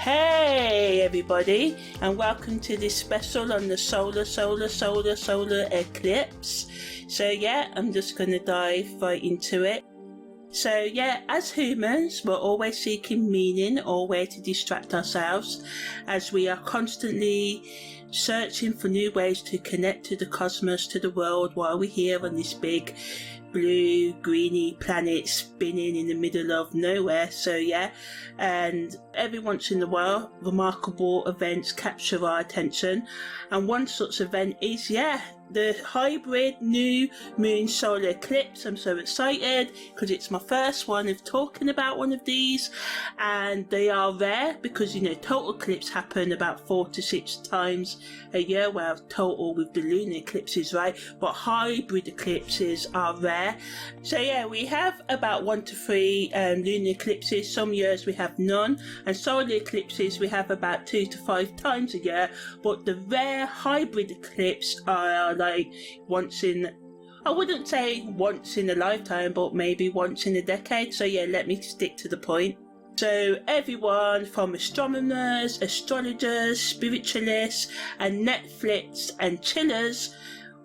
Hey everybody, and welcome to this special on the solar eclipse. So yeah, I'm just going to dive right into it. So yeah, as humans, we're always seeking meaning or way to distract ourselves, as we are constantly searching for new ways to connect to the cosmos, to the world, while we're here on this big blue greeny planet spinning in the middle of nowhere. So yeah, and every once in a while remarkable events capture our attention, and one such event is the hybrid new moon solar eclipse. I'm so excited because it's my first one of talking about one of these, and they are rare because total eclipse happen about 4 to 6 times a year, well total with the lunar eclipses, right? But hybrid eclipses are rare. So yeah, we have about 1 to 3 lunar eclipses. Some years we have none, and solar eclipses we have about 2 to 5 times a year. But the rare hybrid eclipse are like once in, I wouldn't say once in a lifetime, but maybe once in a decade. So yeah, let me stick to the point. So everyone from astronomers, astrologers, spiritualists and Netflix and chillers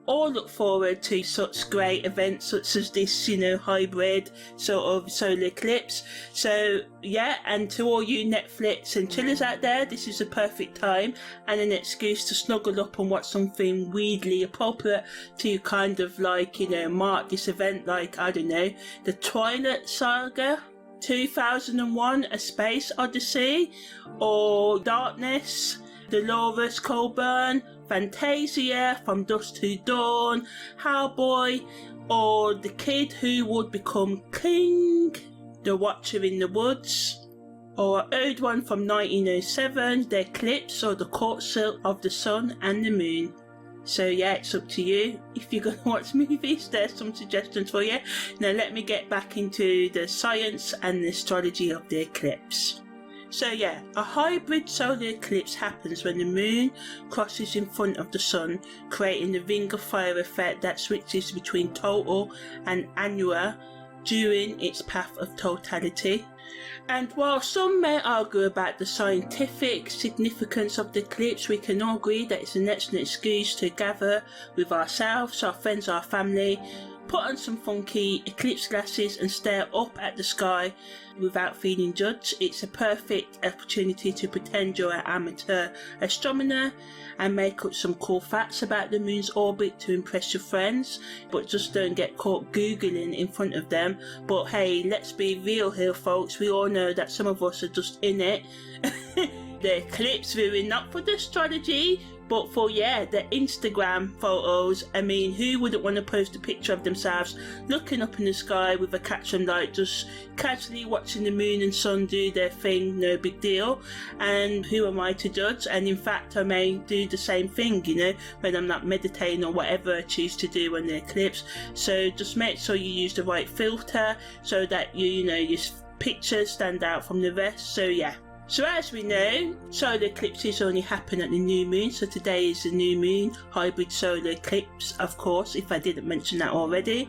all look forward to such great events such as this, hybrid sort of solar eclipse. So yeah, and to all you Netflix and chillers out there, this is a perfect time and an excuse to snuggle up and watch something weirdly appropriate to kind of like, mark this event, like, I don't know, the Twilight Saga, 2001 A Space Odyssey, or Darkness, Dolores Coburn, Fantasia, From Dusk to Dawn, Hellboy, or The Kid Who Would Become King, The Watcher in the Woods, or an old one from 1907, The Eclipse or The Courtship of the Sun and the Moon. So yeah, it's up to you. If you're going to watch movies, there's some suggestions for you. Now let me get back into the science and the astrology of the eclipse. So yeah, a hybrid solar eclipse happens when the moon crosses in front of the sun, creating the ring of fire effect that switches between total and annular during its path of totality. And while some may argue about the scientific significance of the eclipse, we can all agree that it's an excellent excuse to gather with ourselves, our friends, our family, put on some funky eclipse glasses and stare up at the sky without feeling judged. It's a perfect opportunity to pretend you're an amateur astronomer and make up some cool facts about the moon's orbit to impress your friends, but just don't get caught googling in front of them. But hey, let's be real here folks, we all know that some of us are just in it. The eclipse really not for the astrology, but for the Instagram photos. I mean, who wouldn't want to post a picture of themselves looking up in the sky with a caption like just casually watching the moon and sun do their thing, no big deal, and who am I to judge? And in fact I may do the same thing, when I'm not meditating or whatever I choose to do on the eclipse. So just make sure you use the right filter so that your pictures stand out from the rest. So yeah. So as we know, solar eclipses only happen at the new moon, so today is the new moon hybrid solar eclipse, of course, if I didn't mention that already.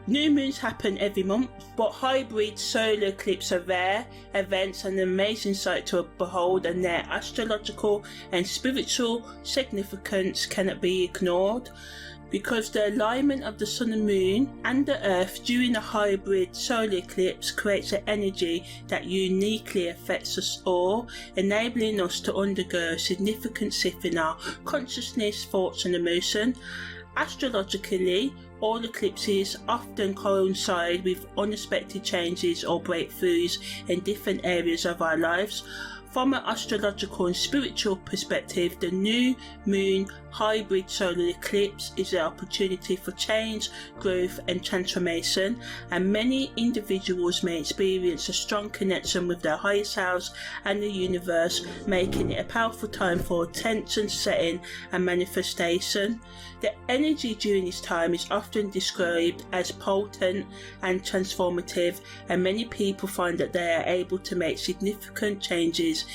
New moons happen every month, but hybrid solar eclipses are rare events and an amazing sight to behold, and their astrological and spiritual significance cannot be ignored, because the alignment of the sun and moon and the earth during a hybrid solar eclipse creates an energy that uniquely affects us all, enabling us to undergo a significant shift in our consciousness, thoughts and emotion. Astrologically, all eclipses often coincide with unexpected changes or breakthroughs in different areas of our lives. From an astrological and spiritual perspective, the new moon hybrid solar eclipse is an opportunity for change, growth and transformation, and many individuals may experience a strong connection with their higher selves and the universe, making it a powerful time for attention setting and manifestation. The energy during this time is often described as potent and transformative, and many people find that they are able to make significant changes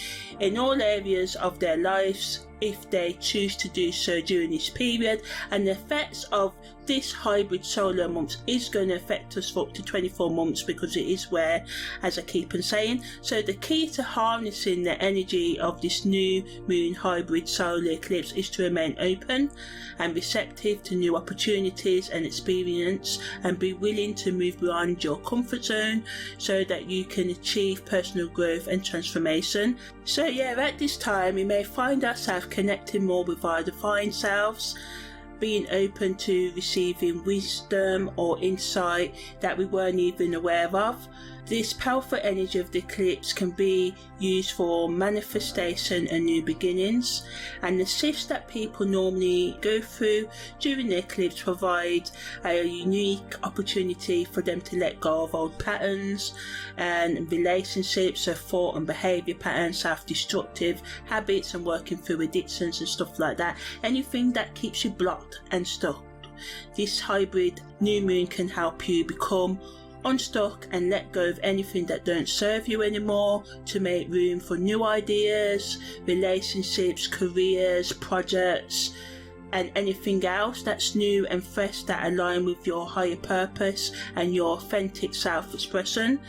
in all areas of their lives if they choose to do so during this period. And the effects of this hybrid solar month is going to affect us for up to 24 months because it is where, as I keep on saying. So the key to harnessing the energy of this new moon hybrid solar eclipse is to remain open and receptive to new opportunities and experience, and be willing to move beyond your comfort zone so that you can achieve personal growth and transformation. So yeah, at this time we may find ourselves connecting more with our divine selves, being open to receiving wisdom or insight that we weren't even aware of. This powerful energy of the eclipse can be used for manifestation and new beginnings, and the shifts that people normally go through during the eclipse provide a unique opportunity for them to let go of old patterns and relationships, so thought and behaviour patterns, self-destructive habits, and working through addictions and stuff like that. Anything that keeps you blocked and stuck. This hybrid new moon can help you become unstuck and let go of anything that don't serve you anymore, to make room for new ideas, relationships, careers, projects, and anything else that's new and fresh that align with your higher purpose and your authentic self-expression.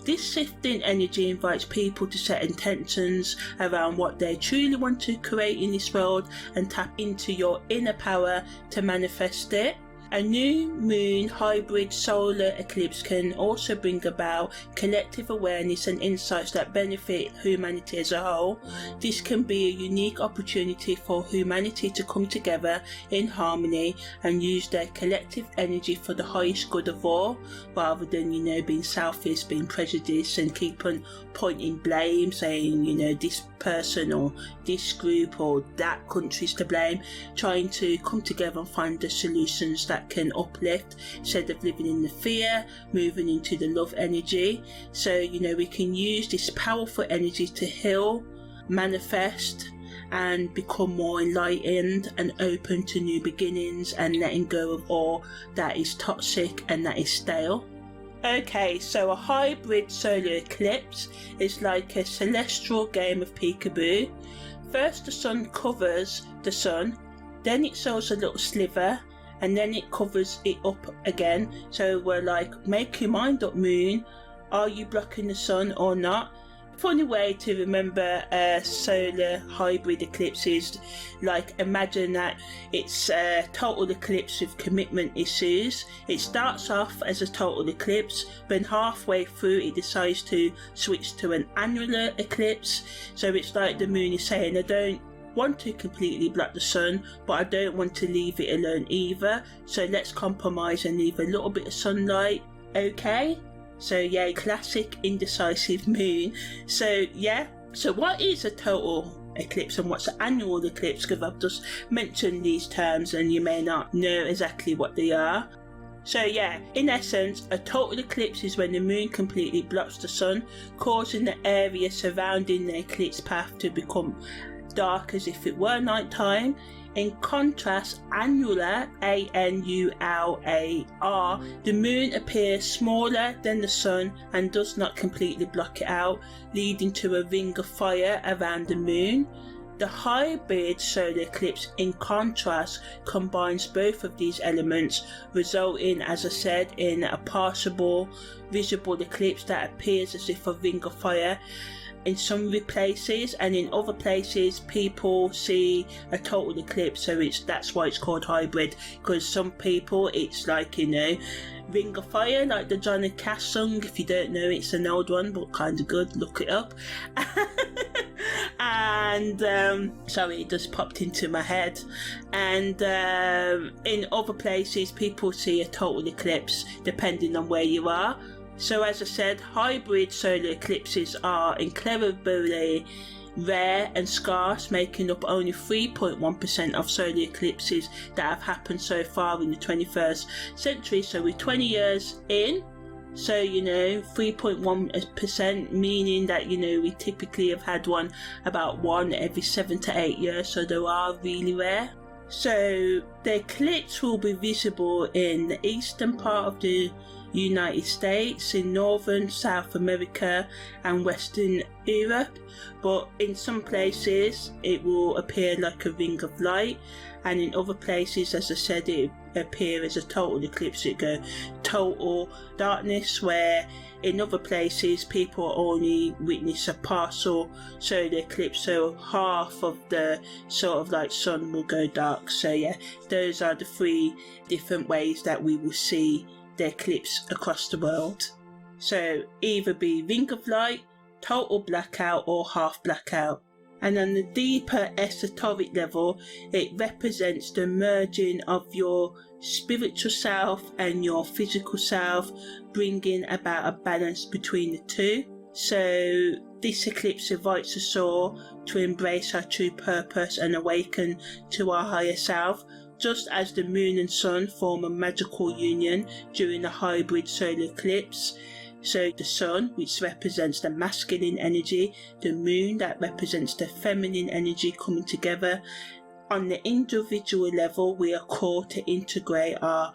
This shifting energy invites people to set intentions around what they truly want to create in this world and tap into your inner power to manifest it. A new moon hybrid solar eclipse can also bring about collective awareness and insights that benefit humanity as a whole. This can be a unique opportunity for humanity to come together in harmony and use their collective energy for the highest good of all, rather than, being selfish, being prejudiced, and keep on pointing blame, saying, this person or this group or that country's to blame. Trying to come together and find the solutions that can uplift instead of living in the fear, moving into the love energy. So we can use this powerful energy to heal, manifest, and become more enlightened and open to new beginnings, and letting go of all that is toxic and that is stale. Okay, so a hybrid solar eclipse is like a celestial game of peekaboo. First the sun covers the sun, then it shows a little sliver, and then it covers it up again. So we're like, make your mind up, moon. Are you blocking the sun or not? Funny way to remember a solar hybrid eclipse is like, imagine that it's a total eclipse with commitment issues. It starts off as a total eclipse, but halfway through it decides to switch to an annular eclipse. So it's like the moon is saying, I don't want to completely block the sun, but I don't want to leave it alone either. So let's compromise and leave a little bit of sunlight, okay? So yeah, classic indecisive moon. So what is a total eclipse and what's an annual eclipse? Because I've just mentioned these terms and you may not know exactly what they are. So yeah, in essence, a total eclipse is when the moon completely blocks the sun, causing the area surrounding the eclipse path to become dark as if it were night time. In contrast, annular, A-N-U-L-A-R, the moon appears smaller than the sun and does not completely block it out, leading to a ring of fire around the moon. The hybrid solar eclipse, in contrast, combines both of these elements, resulting, as I said, in a partial visible eclipse that appears as if a ring of fire in some places, and in other places people see a total eclipse. So that's why it's called hybrid, because some people it's like, ring of fire, like the Johnny Cash song. If you don't know, it's an old one but kind of good, look it up. And sorry, it just popped into my head. And in other places people see a total eclipse depending on where you are. So as I said, hybrid solar eclipses are incredibly rare and scarce, making up only 3.1% of solar eclipses that have happened so far in the 21st century. So we're 20 years in, so 3.1%, meaning that we typically have had about one every 7 to 8 years, so they are really rare. So the eclipse will be visible in the eastern part of the United States, in Northern, South America and Western Europe, but in some places it will appear like a ring of light, and in other places, as I said, it appear as a total eclipse. It go total darkness, where in other places people only witness a partial solar eclipse, so half of the sort of like sun will go dark. So yeah, those are the three different ways that we will see the eclipse across the world. So either be ring of light, total blackout, or half blackout. And on the deeper esoteric level, it represents the merging of your spiritual self and your physical self, bringing about a balance between the two. So this eclipse invites us all to embrace our true purpose and awaken to our higher self, just as the moon and sun form a magical union during the hybrid solar eclipse. So the sun, which represents the masculine energy, the moon that represents the feminine energy coming together. On the individual level, we are called to integrate our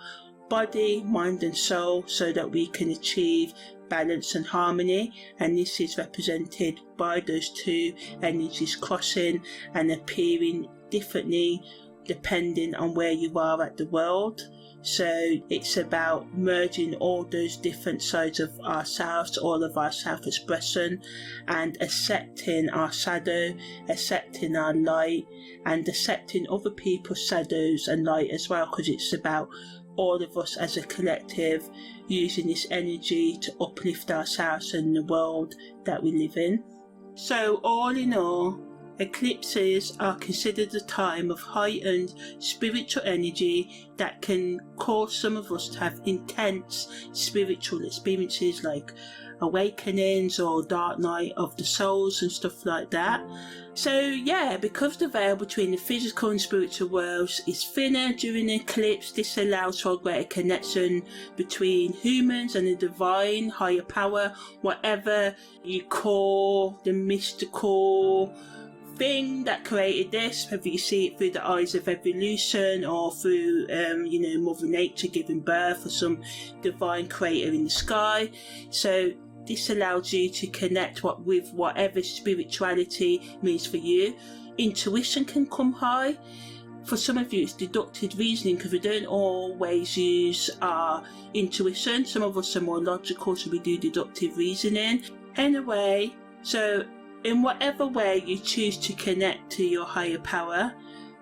body, mind and soul so that we can achieve balance and harmony, and this is represented by those two energies crossing and appearing differently depending on where you are at the world. So it's about merging all those different sides of ourselves, all of our self-expression, and accepting our shadow, accepting our light, and accepting other people's shadows and light as well, because it's about all of us as a collective using this energy to uplift ourselves and the world that we live in. So all in all, eclipses are considered a time of heightened spiritual energy that can cause some of us to have intense spiritual experiences like awakenings or dark night of the souls and stuff like that. So yeah, because the veil between the physical and spiritual worlds is thinner during the eclipse, this allows for a greater connection between humans and the divine higher power, whatever you call the mystical thing that created this, whether you see it through the eyes of evolution or through Mother Nature giving birth or some divine creator in the sky. So this allows you to connect with whatever spirituality means for you. Intuition can come high. For some of you it's deductive reasoning, because we don't always use our intuition. Some of us are more logical, so we do deductive reasoning. Anyway, so in whatever way you choose to connect to your higher power,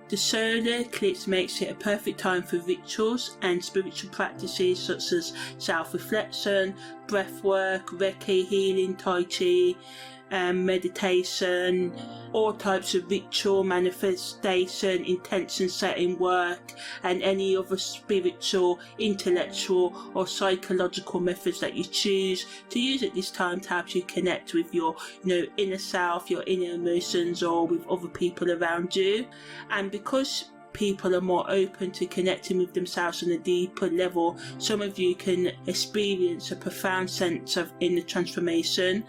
the solar eclipse makes it a perfect time for rituals and spiritual practices such as self-reflection, breathwork, Reiki, healing, Tai Chi, meditation, all types of ritual, manifestation, intention setting work, and any other spiritual, intellectual or psychological methods that you choose to use at this time to help you connect with your inner self, your inner emotions, or with other people around you. And because people are more open to connecting with themselves on a deeper level, some of you can experience a profound sense of inner transformation,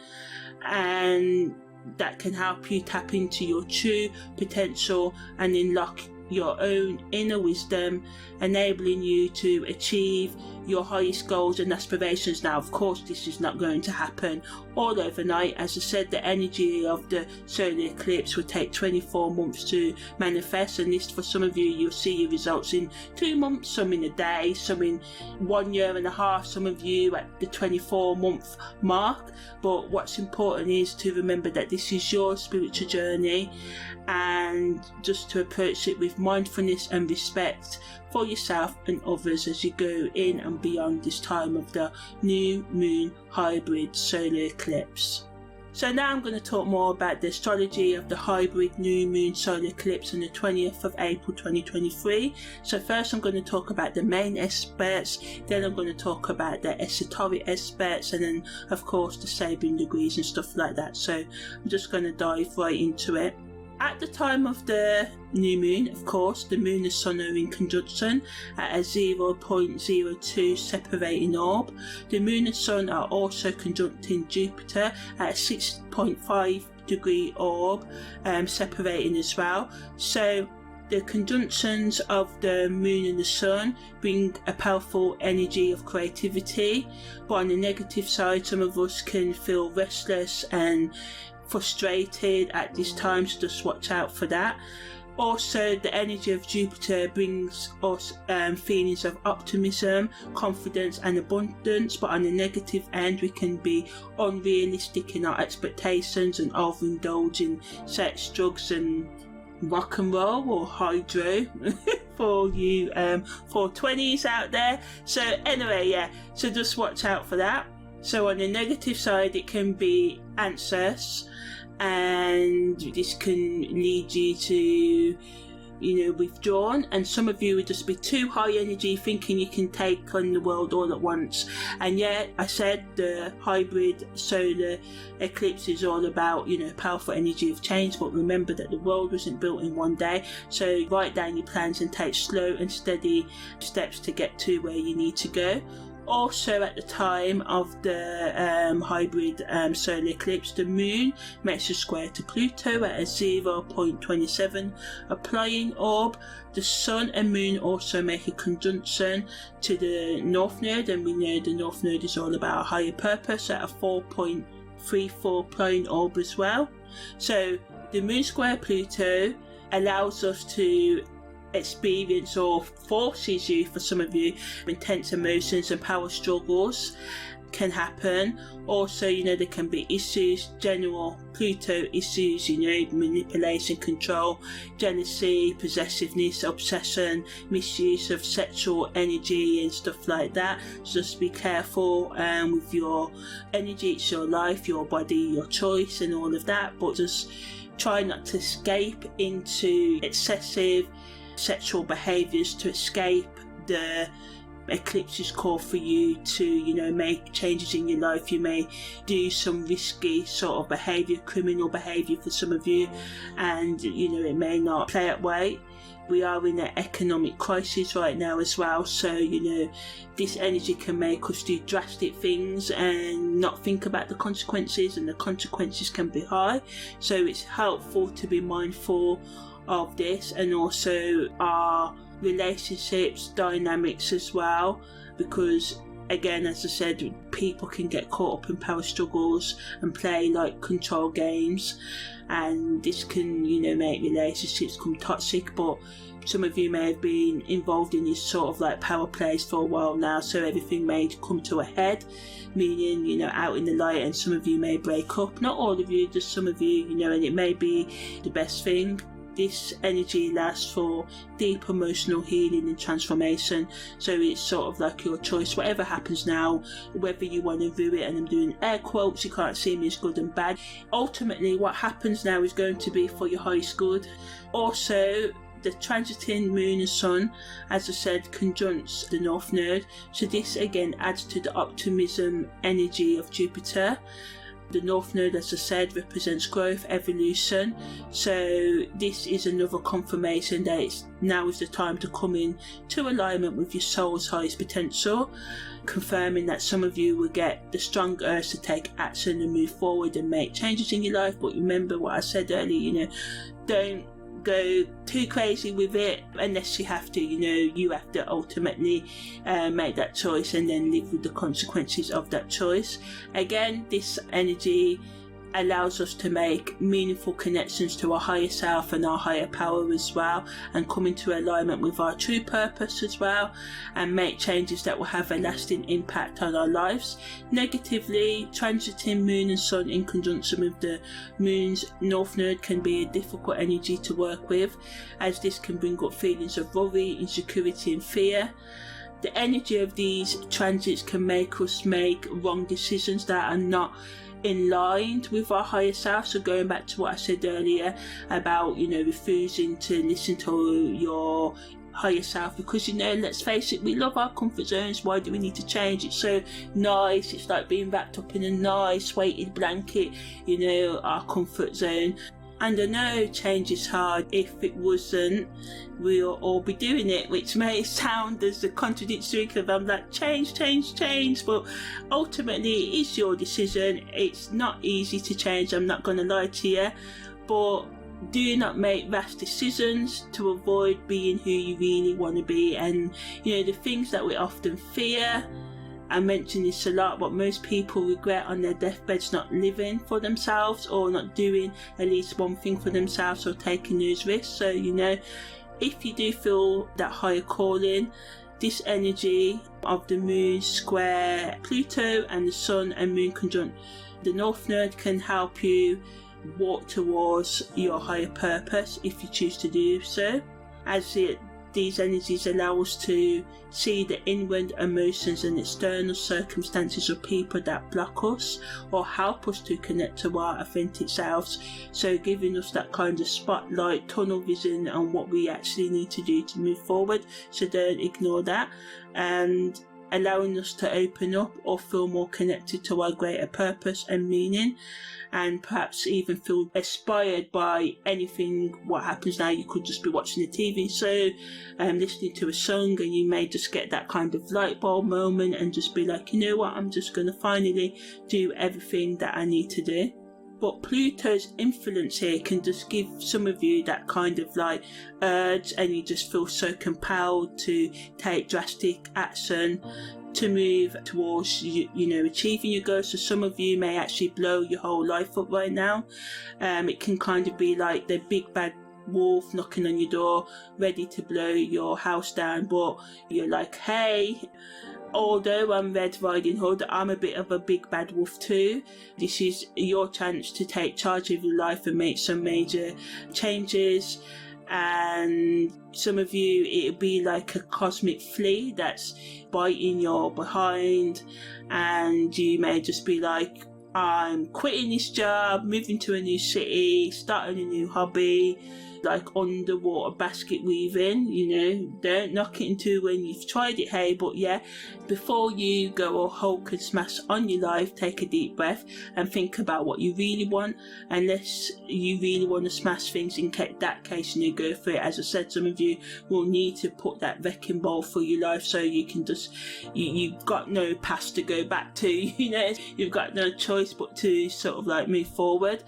and that can help you tap into your true potential and unlock your own inner wisdom, enabling you to achieve your highest goals and aspirations. Now, of course, this is not going to happen all overnight. As I said, the energy of the solar eclipse will take 24 months to manifest, and this, for some of you, you'll see your results in 2 months, some in a day, some in 1 year and a half, some of you at the 24-month mark. But what's important is to remember that this is your spiritual journey, and just to approach it with mindfulness and respect for yourself and others as you go in and beyond this time of the new moon hybrid solar eclipse. So now I'm going to talk more about the astrology of the hybrid new moon solar eclipse on the 20th of April 2023. So first I'm going to talk about the main aspects, then I'm going to talk about the esoteric aspects, and then of course the Sebian degrees and stuff like that. So I'm just going to dive right into it. At the time of the new moon, of course, the moon and sun are in conjunction at a 0.02 separating orb. The moon and sun are also conjuncting Jupiter at a 6.5 degree orb, separating as well. So The conjunctions of the moon and the sun bring a powerful energy of creativity, but on the negative side, some of us can feel restless and frustrated at this time, so just watch out for that. Also, the energy of Jupiter brings us feelings of optimism, confidence and abundance, but on the negative end we can be unrealistic in our expectations and overindulge in sex, drugs and rock and roll, or hydro for you 420s out there. So anyway, yeah, so just watch out for that. So on the negative side, it can be anxious, and this can lead you to, withdrawn, and some of you would just be too high energy, thinking you can take on the world all at once. And yet, I said the hybrid solar eclipse is all about, powerful energy of change, but remember that the world wasn't built in one day, so write down your plans and take slow and steady steps to get to where you need to go. Also, at the time of the hybrid solar eclipse, the moon makes a square to Pluto at a 0.27 applying orb. The sun and moon also make a conjunction to the north node, and we know the north node is all about a higher purpose at a 4.34 applying orb as well. So the moon square Pluto allows us to experience, or forces you, for some of you, intense emotions and power struggles can happen. Also, there can be issues, general Pluto issues, manipulation, control, jealousy, possessiveness, obsession, misuse of sexual energy and stuff like that. So just be careful with your energy. It's your life, your body, your choice and all of that, but just try not to escape into excessive sexual behaviours to escape the eclipse's call for you to, make changes in your life. You may do some risky sort of behaviour, criminal behaviour for some of you, and it may not play that way. We are in an economic crisis right now as well, so this energy can make us do drastic things and not think about the consequences, and the consequences can be high. So it's helpful to be mindful of this, and also our relationships dynamics as well, because again, as I said, people can get caught up in power struggles and play like control games, and this can make relationships become toxic. But some of you may have been involved in this sort of like power plays for a while now, so everything may come to a head, meaning out in the light, and some of you may break up. Not all of you, just some of you, and it may be the best thing. This energy lasts for deep emotional healing and transformation, so it's sort of like your choice. Whatever happens now, whether you want to view it, and I'm doing air quotes, you can't see me, as good and bad. Ultimately, what happens now is going to be for your highest good. Also, the transiting moon and sun, as I said, conjuncts the north node, so this again adds to the optimism energy of Jupiter. The north node, as I said, represents growth, evolution, so this is another confirmation that now is the time to come in to alignment with your soul's highest potential, confirming that some of you will get the strong urge to take action and move forward and make changes in your life. But remember what I said earlier, don't go too crazy with it unless you have to. You have to ultimately make that choice and then live with the consequences of that choice. Again, this energy allows us to make meaningful connections to our higher self and our higher power as well, and come into alignment with our true purpose as well, and make changes that will have a lasting impact on our lives. Negatively, transiting moon and sun in conjunction with the moon's north node can be a difficult energy to work with, as this can bring up feelings of worry, insecurity and fear. The energy of these transits can make us make wrong decisions that are not in line with our higher self. So going back to what I said earlier about refusing to listen to your higher self, because let's face it, we love our comfort zones. Why do we need to change? It's so nice, it's like being wrapped up in a nice weighted blanket, our comfort zone. And I know change is hard. If it wasn't, we'll all be doing it, which may sound as a contradictory, because I'm like, change, but ultimately it's your decision. It's not easy to change, I'm not going to lie to you, but Do not make rash decisions to avoid being who you really want to be. And you know, the things that we often fear, I mention this a lot, but most people regret on their deathbeds not living for themselves, or not doing at least one thing for themselves, or taking those risks. So you know, if you do feel that higher calling, this energy of the moon square Pluto and the sun and moon conjunct the North Node can help you walk towards your higher purpose if you choose to do so, as these energies allow us to see the inward emotions and external circumstances of people that block us or help us to connect to our authentic selves. So giving us that kind of spotlight, tunnel vision on what we actually need to do to move forward. So don't ignore that, and allowing us to open up or feel more connected to our greater purpose and meaning, and perhaps even feel inspired by anything what happens now. You could just be watching a TV show and listening to a song, and you may just get that kind of light bulb moment and just be like, you know what, I'm just going to finally do everything that I need to do. But Pluto's influence here can just give some of you that kind of like urge, and you just feel so compelled to take drastic action to move towards you know, achieving your goals. So some of you may actually blow your whole life up right now. It can kind of be like the big bad wolf knocking on your door, ready to blow your house down, but you're like, hey, although I'm Red Riding Hood, I'm a bit of a big bad wolf too. This is your chance to take charge of your life and make some major changes. And some of you, it'll be like a cosmic flea that's biting your behind, and you may just be like, I'm quitting this job, moving to a new city, starting a new hobby, like underwater basket weaving. You know, don't knock it into when you've tried it, hey. But yeah, before you go all Hulk and smash on your life, take a deep breath and think about what you really want. Unless you really want to smash things, in that case, you know, go for it. As I said, some of you will need to put that wrecking ball for your life, so you can just, you've got no past to go back to, you know, you've got no choice but to sort of like move forward.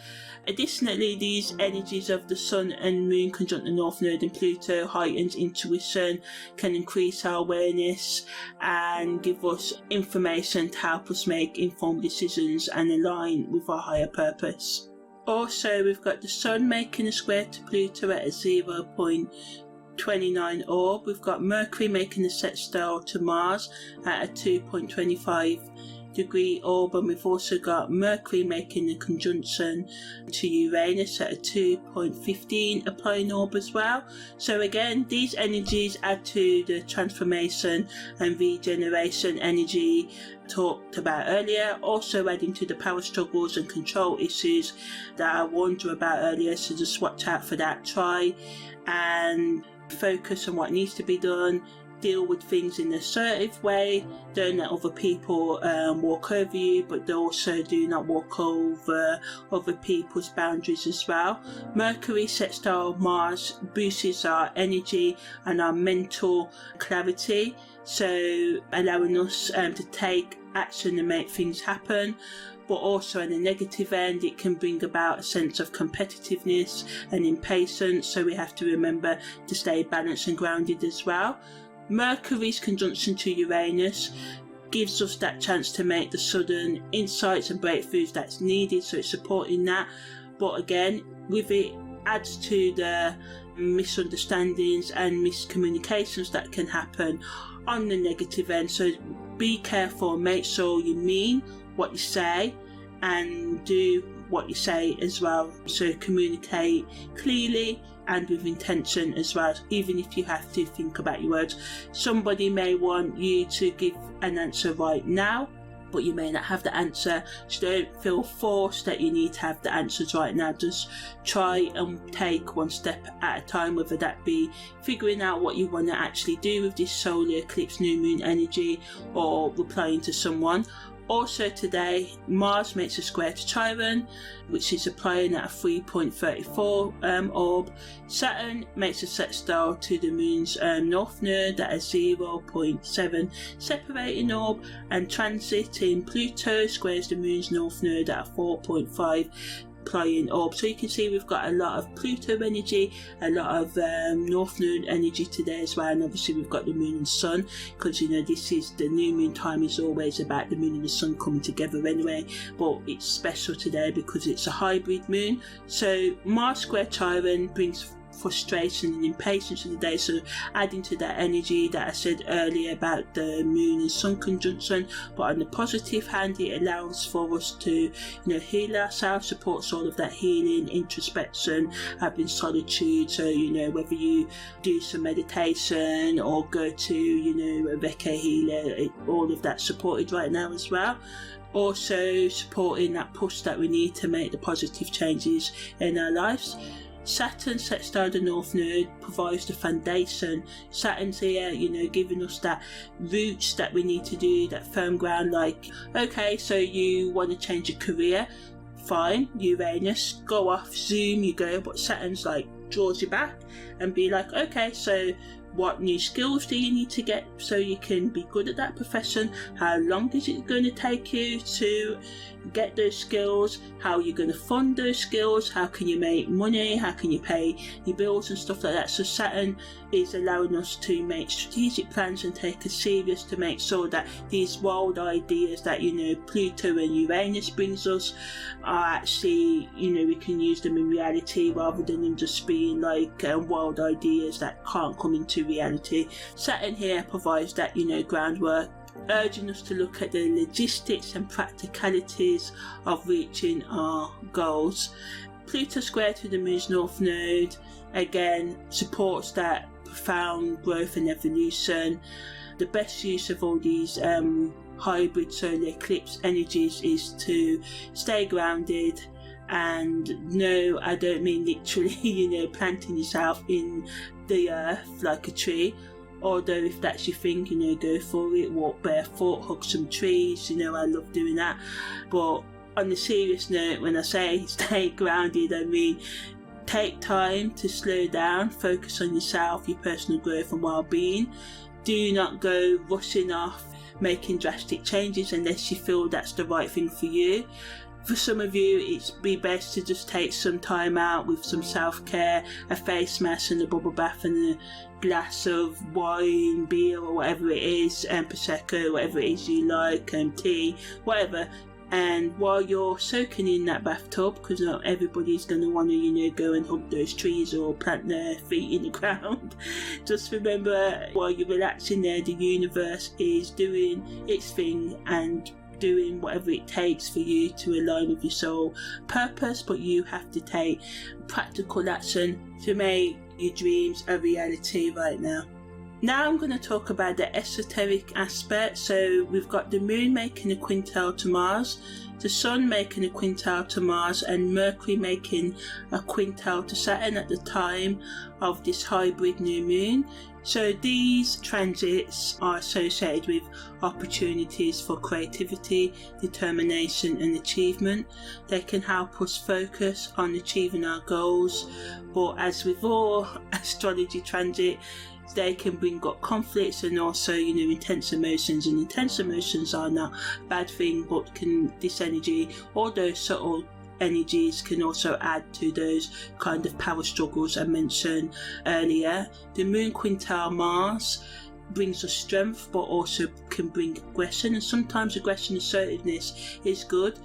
Additionally, these energies of the Sun and Moon conjunct the North Node and Pluto heightens intuition, can increase our awareness and give us information to help us make informed decisions and align with our higher purpose. Also, we've got the Sun making a square to Pluto at a 0.29 orb. We've got Mercury making a sextile to Mars at a 2.25 degree orb, and we've also got Mercury making a conjunction to Uranus at a 2.15 applying orb as well. So again, these energies add to the transformation and regeneration energy talked about earlier, also adding to the power struggles and control issues that I warned you about earlier. So just watch out for that. Try and focus on what needs to be done. Deal with things in an assertive way. Don't let other people walk over you, but also do not walk over other people's boundaries as well. Mercury sextile Mars boosts our energy and our mental clarity, so allowing us to take action and make things happen. But also on the negative end, it can bring about a sense of competitiveness and impatience, so we have to remember to stay balanced and grounded as well. Mercury's conjunction to Uranus gives us that chance to make the sudden insights and breakthroughs that's needed, so it's supporting that. But again, with it adds to the misunderstandings and miscommunications that can happen on the negative end. So be careful, make sure you mean what you say and do what you say as well. So communicate clearly and with intention as well, even if you have to think about your words. Somebody may want you to give an answer right now, but you may not have the answer, so don't feel forced that you need to have the answers right now. Just try and take one step at a time, whether that be figuring out what you want to actually do with this solar eclipse new moon energy, or replying to someone. Also today, Mars makes a square to Chiron, which is applying at a 3.34 orb. Saturn makes a sextile to the Moon's North Node at a 0.7 separating orb, and transiting Pluto squares the Moon's North Node at a 4.5 applying up. So you can see we've got a lot of Pluto energy, a lot of North Node energy today as well, and obviously we've got the Moon and Sun, because you know this is the new moon time is always about the Moon and the Sun coming together anyway, but it's special today because it's a hybrid moon. So Mars square Chiron brings frustration and impatience of the day, so adding to that energy that I said earlier about the Moon and Sun conjunction. But on the positive hand, it allows for us to heal ourselves, supports all of that healing, introspection, having solitude. So whether you do some meditation or go to a Reiki healer, all of that supported right now as well. Also supporting that push that we need to make the positive changes in our lives. Saturn sextile the North Node provides the foundation. Saturn's here, giving us that roots that we need to do, that firm ground. Like, okay, so you want to change your career, fine, Uranus, go off, zoom, you go, but Saturn's like draws you back and be like, okay, so what new skills do you need to get so you can be good at that profession? How long is it going to take you to get those skills? How are you going to fund those skills? How can you make money? How can you pay your bills and stuff like that? So Saturn is allowing us to make strategic plans and take it serious to make sure that these wild ideas that Pluto and Uranus brings us are actually we can use them in reality rather than them just being like wild ideas that can't come into reality. Saturn here provides that groundwork, urging us to look at the logistics and practicalities of reaching our goals. Pluto square to the Moon's North Node again supports that profound growth and evolution. The best use of all these hybrid solar eclipse energies is to stay grounded. And no, I don't mean literally planting yourself in the earth like a tree, although if that's your thing, go for it, walk barefoot, hug some trees, I love doing that. But on the serious note, when I say stay grounded, I mean take time to slow down, focus on yourself, your personal growth and well-being. Do not go rushing off making drastic changes unless you feel that's the right thing for you. For some of you, it's be best to just take some time out with some self-care, a face mask and a bubble bath and a glass of wine, beer or whatever it is, Prosecco, whatever it is you like, tea, whatever. And while you're soaking in that bathtub, because not everybody's going to want to, go and hug those trees or plant their feet in the ground, just remember while you're relaxing there, the universe is doing its thing and doing whatever it takes for you to align with your soul purpose, but you have to take practical action to make your dreams a reality right now. Now I'm going to talk about the esoteric aspect. So we've got the Moon making a quintile to Mars, the Sun making a quintile to Mars, and Mercury making a quintile to Saturn at the time of this hybrid new moon. So these transits are associated with opportunities for creativity, determination and achievement. They can help us focus on achieving our goals, but as with all astrology transit, they can bring up conflicts and also intense emotions, and intense emotions are not a bad thing, but this energy, all those subtle energies, can also add to those kind of power struggles I mentioned earlier. The Moon quintile Mars brings us strength, but also can bring aggression, and sometimes aggression and assertiveness is good.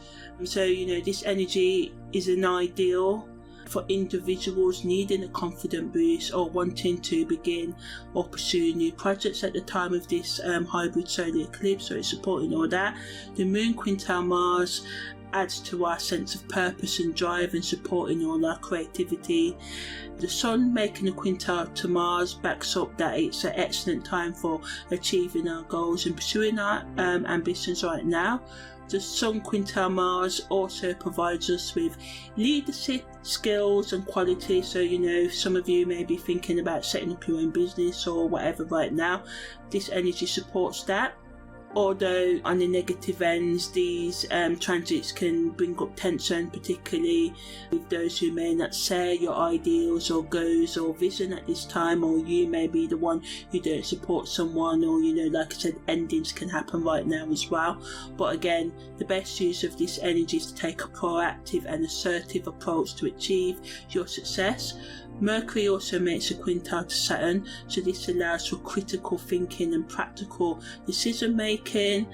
So this energy is an ideal for individuals needing a confident boost or wanting to begin or pursue new projects at the time of this hybrid solar eclipse, so it's supporting all that. The Moon quintile Mars adds to our sense of purpose and drive and supporting all our creativity. The Sun making a quintile to Mars backs up that it's an excellent time for achieving our goals and pursuing our ambitions right now. The Sun quintile Mars also provides us with leadership skills and quality. So some of you may be thinking about setting up your own business or whatever right now. This energy supports that. Although on the negative ends, these transits can bring up tension, particularly with those who may not share your ideals or goals or vision at this time, or you may be the one who don't support someone, or, you know, like I said, endings can happen right now as well. But again, the best use of this energy is to take a proactive and assertive approach to achieve your success. Mercury also makes a quintile to Saturn, so this allows for critical thinking and practical decision making.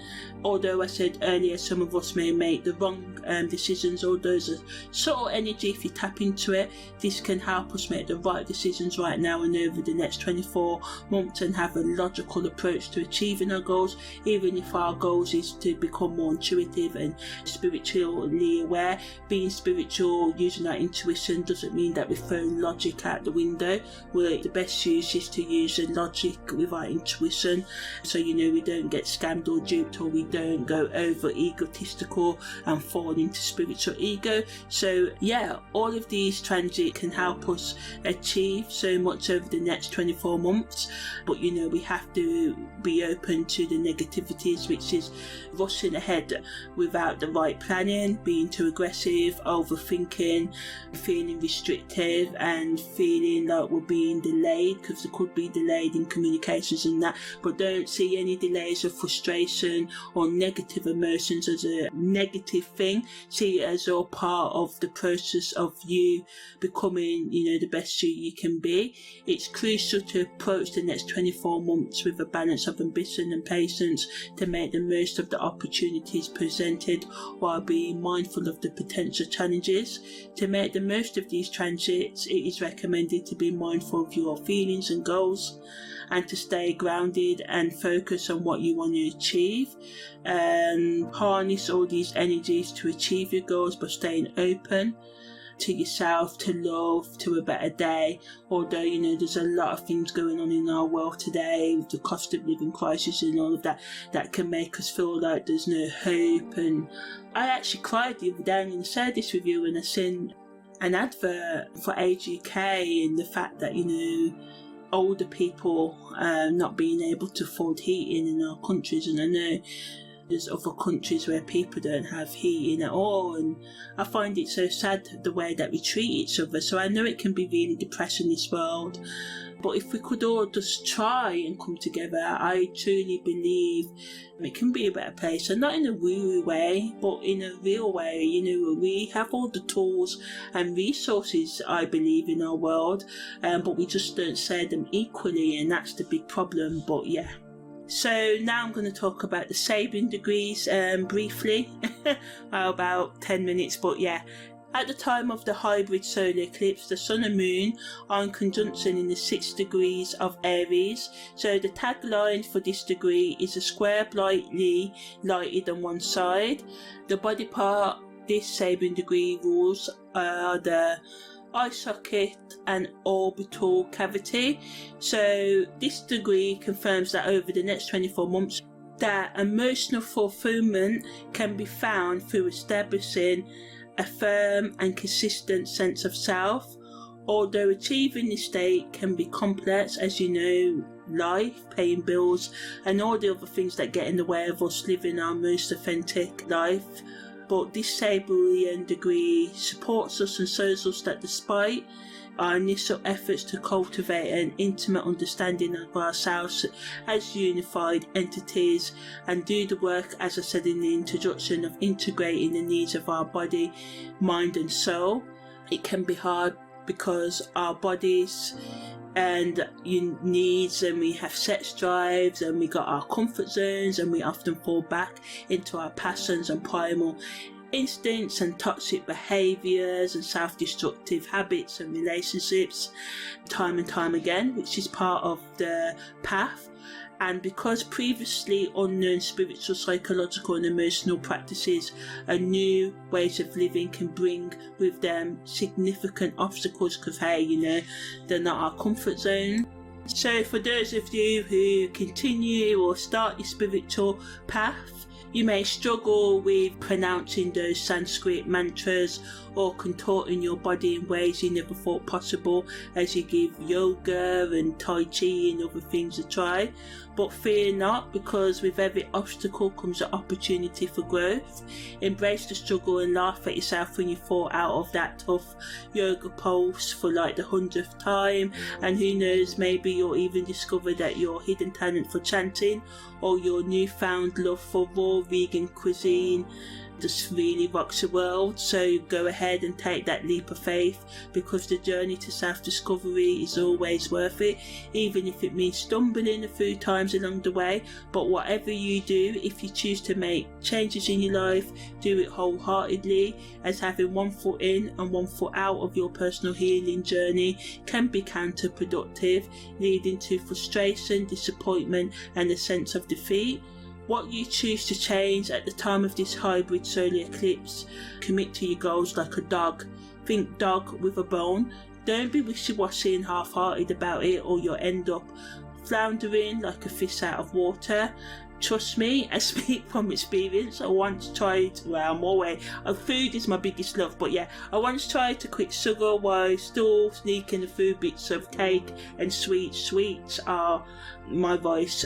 Although I said earlier some of us may make the wrong decisions, or those are subtle energy, if you tap into it, this can help us make the right decisions right now and over the next 24 months and have a logical approach to achieving our goals, even if our goals is to become more intuitive and spiritually aware. Being spiritual, using our intuition, doesn't mean that we're throwing logic out the window. Well, the best use is to use the logic with our intuition, so, you know, we don't get scammed or duped, or we don't go over egotistical and fall into spiritual ego. So yeah, all of these transits can help us achieve so much over the next 24 months, but, you know, we have to be open to the negativities, which is rushing ahead without the right planning, being too aggressive, overthinking, feeling restrictive, and feeling like we're being delayed, because there could be delayed in communications and that. But don't see any delays of frustration or negative emotions as a negative thing. See it as all part of the process of you becoming, you know, the best you can be. It's crucial to approach the next 24 months with a balance of ambition and patience to make the most of the opportunities presented, while being mindful of the potential challenges. To make the most of these transits, it is recommended to be mindful of your feelings and goals, and to stay grounded and focus on what you want to achieve, and harness all these energies to achieve your goals by staying open to yourself, to love, to a better day. Although, you know, there's a lot of things going on in our world today with the cost of living crisis and all of that, that can make us feel like there's no hope. And I actually cried the other day, I'm going to share this with you, when I seen an advert for Age UK and the fact that, you know, older people not being able to afford heating in our countries. And I know there's other countries where people don't have heating at all, and I find it so sad the way that we treat each other. So I know it can be really depressing, this world, but if we could all just try and come together, I truly believe it can be a better place. And not in a woo-woo way, but in a real way. You know, we have all the tools and resources, I believe, in our world, but we just don't share them equally, and that's the big problem. But yeah. So now I'm going to talk about the Sebian degrees briefly, about 10 minutes, but yeah. At the time of the hybrid solar eclipse, the Sun and Moon are in conjunction in the 6 degrees of Aries. So the tagline for this degree is a square slightly lighted on one side. The body part this Sebian degree rules are the eye socket and orbital cavity. So this degree confirms that over the next 24 months, that emotional fulfillment can be found through establishing a firm and consistent sense of self. Although achieving this state can be complex, as you know, life, paying bills, and all the other things that get in the way of us living our most authentic life. But this Sabian degree supports us and shows us that despite our initial efforts to cultivate an intimate understanding of ourselves as unified entities and do the work, as I said in the introduction, of integrating the needs of our body, mind and soul, it can be hard because our bodies and needs, and we have sex drives, and we got our comfort zones, and we often fall back into our passions and primal instincts and toxic behaviours and self-destructive habits and relationships time and time again, which is part of the path. And because previously unknown spiritual, psychological and emotional practices and new ways of living can bring with them significant obstacles, because hey, you know, they're not our comfort zone. So for those of you who continue or start your spiritual path, you may struggle with pronouncing those Sanskrit mantras or contorting your body in ways you never thought possible as you give yoga and Tai Chi and other things a try. But fear not, because with every obstacle comes an opportunity for growth. Embrace the struggle and laugh at yourself when you fall out of that tough yoga pose for like the 100th time, and who knows, maybe you'll even discover that your hidden talent for chanting or your newfound love for raw vegan cuisine just really rocks the world. So go ahead and take that leap of faith, because the journey to self-discovery is always worth it, even if it means stumbling a few times along the way. But whatever you do, if you choose to make changes in your life, do it wholeheartedly, as having one foot in and one foot out of your personal healing journey can be counterproductive, leading to frustration, disappointment and a sense of defeat. What you choose to change at the time of this hybrid solar eclipse, commit to your goals like a dog. Think dog with a bone. Don't be wishy-washy and half-hearted about it, or you'll end up floundering like a fish out of water. Trust me, I speak from experience. I once tried, food is my biggest love, but yeah, I once tried to quit sugar while still sneaking a few bits of cake and sweets. Sweets are my vice.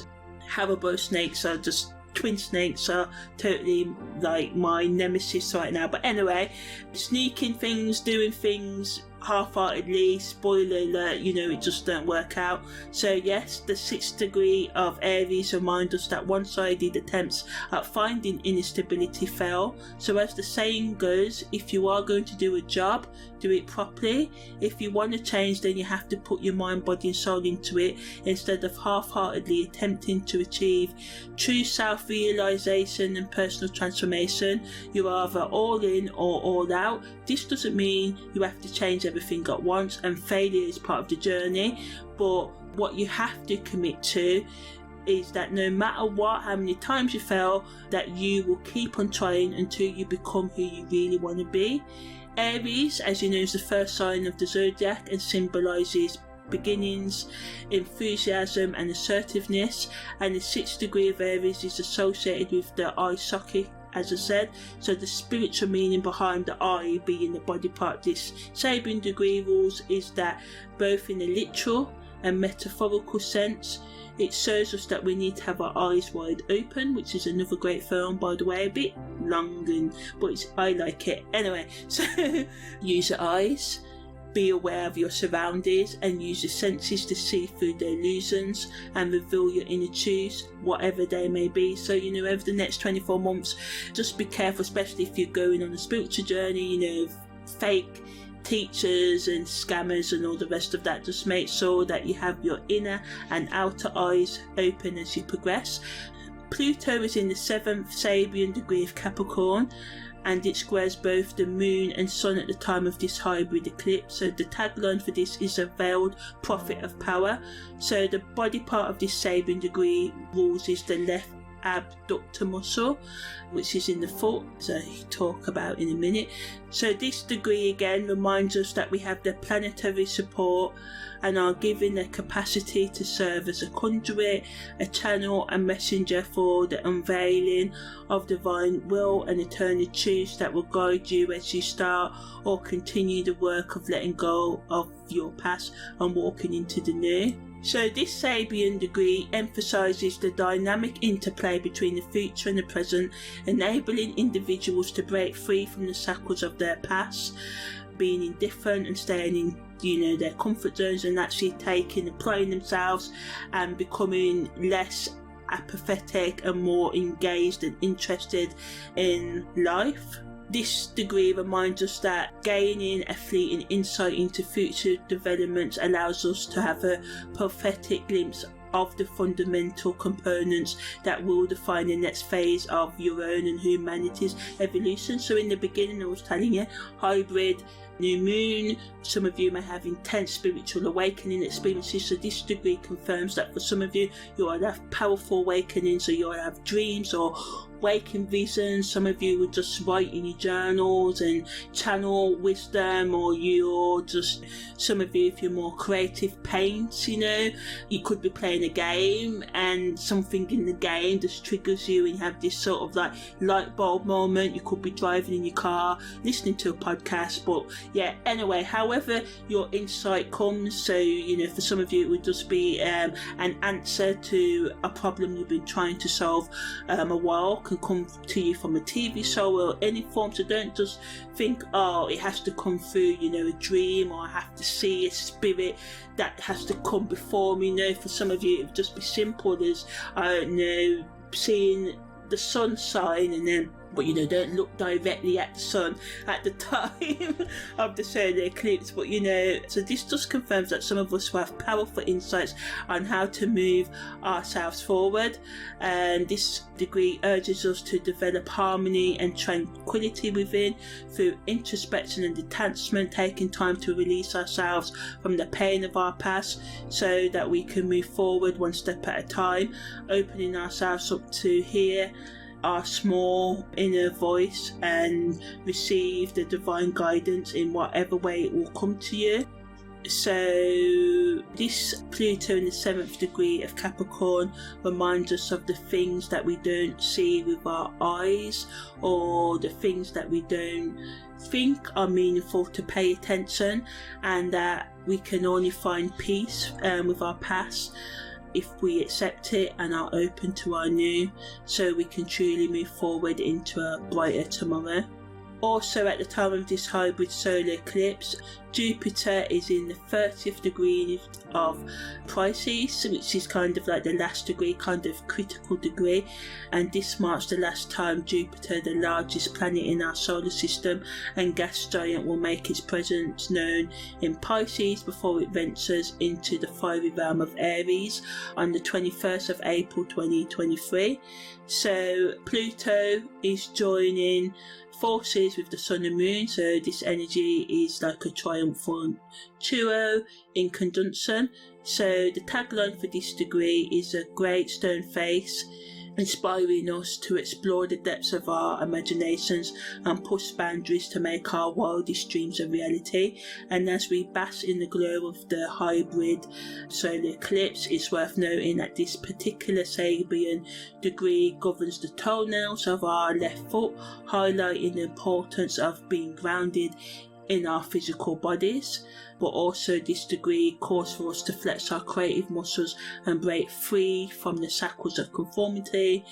Haribo snakes are just twin snakes are totally like my nemesis right now. But anyway, sneaking things, doing things half-heartedly, spoiler alert, it just don't work out. So yes, the 6th degree of Aries reminds us that one-sided attempts at finding inner stability fail. So as the saying goes, if you are going to do a job, do it properly. If you want to change, then you have to put your mind, body and soul into it, instead of half-heartedly attempting to achieve true self-realization and personal transformation. You're either all in or all out. This doesn't mean you have to change everything at once, and failure is part of the journey. But what you have to commit to is that no matter what, how many times you fail, that you will keep on trying until you become who you really want to be. Aries, as you know, is the first sign of the zodiac and symbolises beginnings, enthusiasm and assertiveness, and the 6th degree of Aries is associated with the eye socket, as I said, so the spiritual meaning behind the eye being the body part. This Sebian degree rules is that both in a literal and metaphorical sense, it shows us that we need to have our eyes wide open, which is another great film, by the way, a bit long, but I like it. Anyway, so use your eyes, be aware of your surroundings, and use your senses to see through the illusions and reveal your inner truths, whatever they may be. So, over the next 24 months, just be careful, especially if you're going on a spiritual journey, fake teachers and scammers and all the rest of that. Just make sure that you have your inner and outer eyes open as you progress. Pluto is in the 7th Sabian degree of Capricorn, and it squares both the moon and sun at the time of this hybrid eclipse. So the tagline for this is a veiled prophet of power. So the body part of this Sebain degree rules is the left abductor muscle, which is in the foot, so I'll talk about in a minute. So this degree again reminds us that we have the planetary support and are given the capacity to serve as a conduit, a channel and messenger for the unveiling of divine will and eternal truths that will guide you as you start or continue the work of letting go of your past and walking into the new. So this Sebian degree emphasises the dynamic interplay between the future and the present, enabling individuals to break free from the shackles of their past, being indifferent and staying in their comfort zones, and actually applying themselves and becoming less apathetic and more engaged and interested in life. This degree reminds us that gaining a fleeting insight into future developments allows us to have a prophetic glimpse of the fundamental components that will define the next phase of your own and humanity's evolution. So in the beginning I was telling you, hybrid new moon. Some of you may have intense spiritual awakening experiences, so this degree confirms that for some of you, you will have powerful awakenings, so you'll have dreams or waking visions. Some of you will just write in your journals and channel wisdom, or you're just, some of you, if you're more creative, paint, you could be playing a game and something in the game just triggers you and you have this sort of like light bulb moment. You could be driving in your car, listening to a podcast, but yeah, anyway, however your insight comes, so for some of you it would just be an answer to a problem you've been trying to solve a while, can come to you from a TV show or any form. So don't just think, oh, it has to come through a dream, or I have to see a spirit that has to come before me. For some of you it would just be simple as seeing the sun sign, and then but don't look directly at the sun at the time of the solar eclipse. But so this just confirms that some of us will have powerful insights on how to move ourselves forward, and this degree urges us to develop harmony and tranquility within through introspection and detachment, taking time to release ourselves from the pain of our past so that we can move forward one step at a time, opening ourselves up to hear our small inner voice and receive the divine guidance in whatever way it will come to you. So this Pluto in the 7th degree of Capricorn reminds us of the things that we don't see with our eyes, or the things that we don't think are meaningful to pay attention, and that we can only find peace with our past if we accept it and are open to our new, so we can truly move forward into a brighter tomorrow. Also, at the time of this hybrid solar eclipse, Jupiter is in the 30th degree of Pisces, which is kind of like the last degree, kind of critical degree, and this marks the last time Jupiter, the largest planet in our solar system and gas giant, will make its presence known in Pisces before it ventures into the fiery realm of Aries on the 21st of April 2023. So Pluto is joining forces with the Sun and Moon, so this energy is like a triumphant duo in conjunction. So the tagline for this degree is a great stone face, inspiring us to explore the depths of our imaginations and push boundaries to make our wildest dreams a reality. And as we bask in the glow of the hybrid solar eclipse, it's worth noting that this particular Sebian degree governs the toenails of our left foot, highlighting the importance of being grounded in our physical bodies. But also this degree calls for us to flex our creative muscles and break free from the shackles of conformity.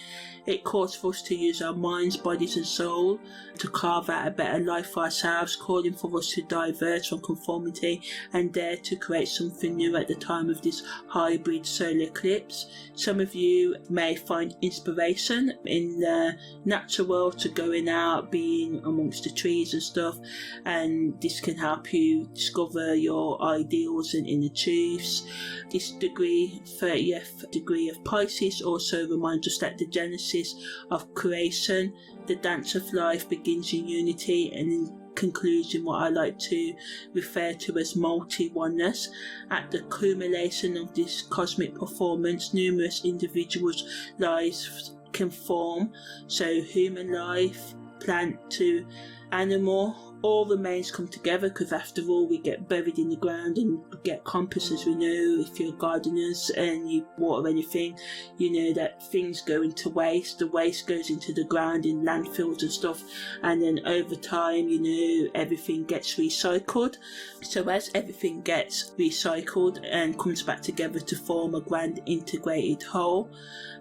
It calls for us to use our minds, bodies and soul to carve out a better life for ourselves, calling for us to diverge from conformity and dare to create something new at the time of this hybrid solar eclipse. Some of you may find inspiration in the natural world to going out, being amongst the trees and stuff, and this can help you discover your ideals and inner truths. This degree, 30th degree of Pisces, also reminds us that the genesis of creation, the dance of life, begins in unity and in conclusion what I like to refer to as multi-oneness. At the accumulation of this cosmic performance, numerous individuals' lives can form, so human life, plant to animal, all remains come together, because after all we get buried in the ground and get compasses. We know if you're gardeners and you water anything, you know that things go into waste. The waste goes into the ground in landfills and stuff, and then over time, you know, everything gets recycled. So as everything gets recycled and comes back together to form a grand integrated whole,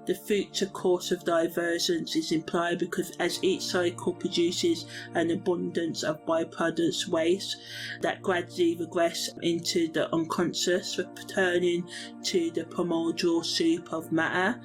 the future course of divergence is implied, because as each cycle produces an abundance of byproducts, waste that gradually regress into the unconscious, returning to the primordial soup of matter.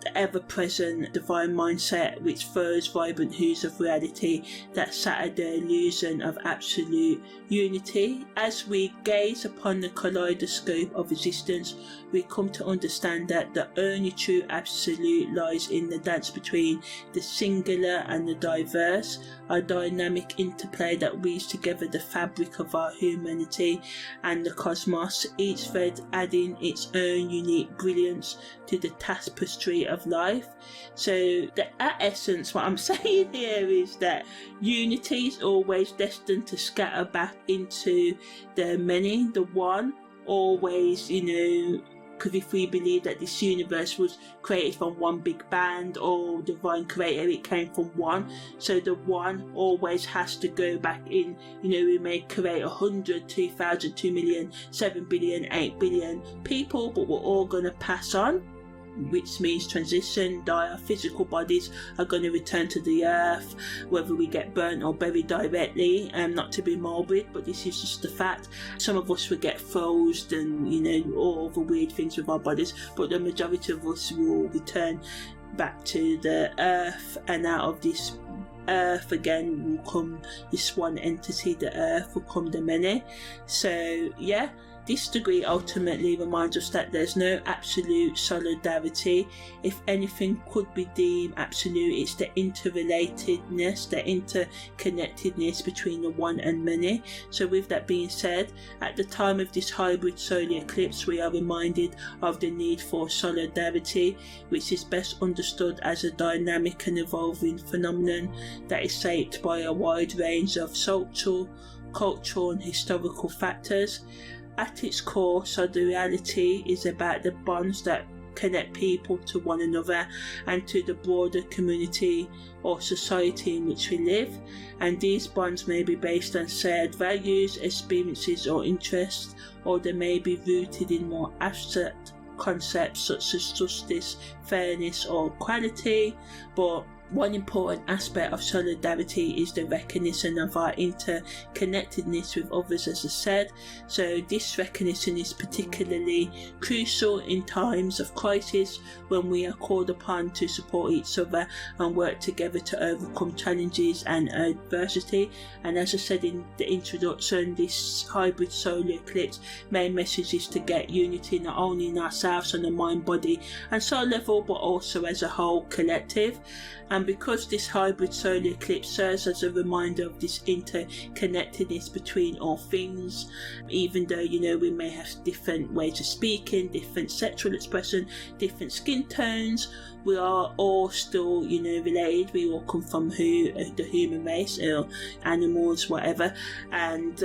the ever-present divine mindset which throws vibrant hues of reality that shatter the illusion of absolute unity. As we gaze upon the kaleidoscope of existence, we come to understand that the only true absolute lies in the dance between the singular and the diverse, a dynamic interplay that weaves together the fabric of our humanity and the cosmos, each thread adding its own unique brilliance to the tapestry of life. So at essence, what I'm saying here is that unity is always destined to scatter back into the many, the one, always, because if we believe that this universe was created from one big bang or divine creator, it came from one. So the one always has to go back in. We may create 100, 2,000, 2 million, 7 billion, 8 billion people, but we're all going to pass on, which means transition, die. Our physical bodies are going to return to the earth, whether we get burnt or buried directly. Not to be morbid, but this is just the fact. Some of us will get frozen and all the weird things with our bodies, but the majority of us will return back to the earth, and out of this earth again will come this one entity. The earth will come the many. So yeah, this degree ultimately reminds us that there's no absolute solidarity. If anything could be deemed absolute, it's the interrelatedness, the interconnectedness between the one and many. So with that being said, at the time of this hybrid solar eclipse, we are reminded of the need for solidarity, which is best understood as a dynamic and evolving phenomenon that is shaped by a wide range of social, cultural and historical factors. At its core, solidarity is about the bonds that connect people to one another and to the broader community or society in which we live. And these bonds may be based on shared values, experiences or interests, or they may be rooted in more abstract concepts such as justice, fairness or equality. But one important aspect of solidarity is the recognition of our interconnectedness with others, as I said. So this recognition is particularly crucial in times of crisis, when we are called upon to support each other and work together to overcome challenges and adversity. And as I said in the introduction, this hybrid solar eclipse main message is to get unity not only in ourselves on the mind, body and soul level, but also as a whole collective. And because this hybrid solar eclipse serves as a reminder of this interconnectedness between all things, even though we may have different ways of speaking, different sexual expression, different skin tones, we are all still related. We all come from the human race or animals, whatever. And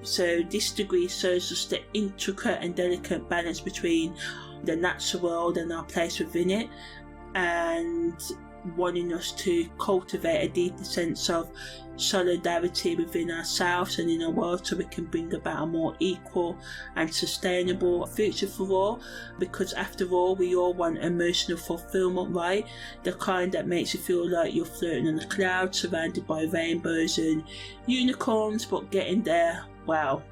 so this degree shows us the intricate and delicate balance between the natural world and our place within it, and wanting us to cultivate a deeper sense of solidarity within ourselves and in our world, so we can bring about a more equal and sustainable future for all. Because after all, we all want emotional fulfillment, right? The kind that makes you feel like you're floating on a cloud surrounded by rainbows and unicorns. But getting there, wow,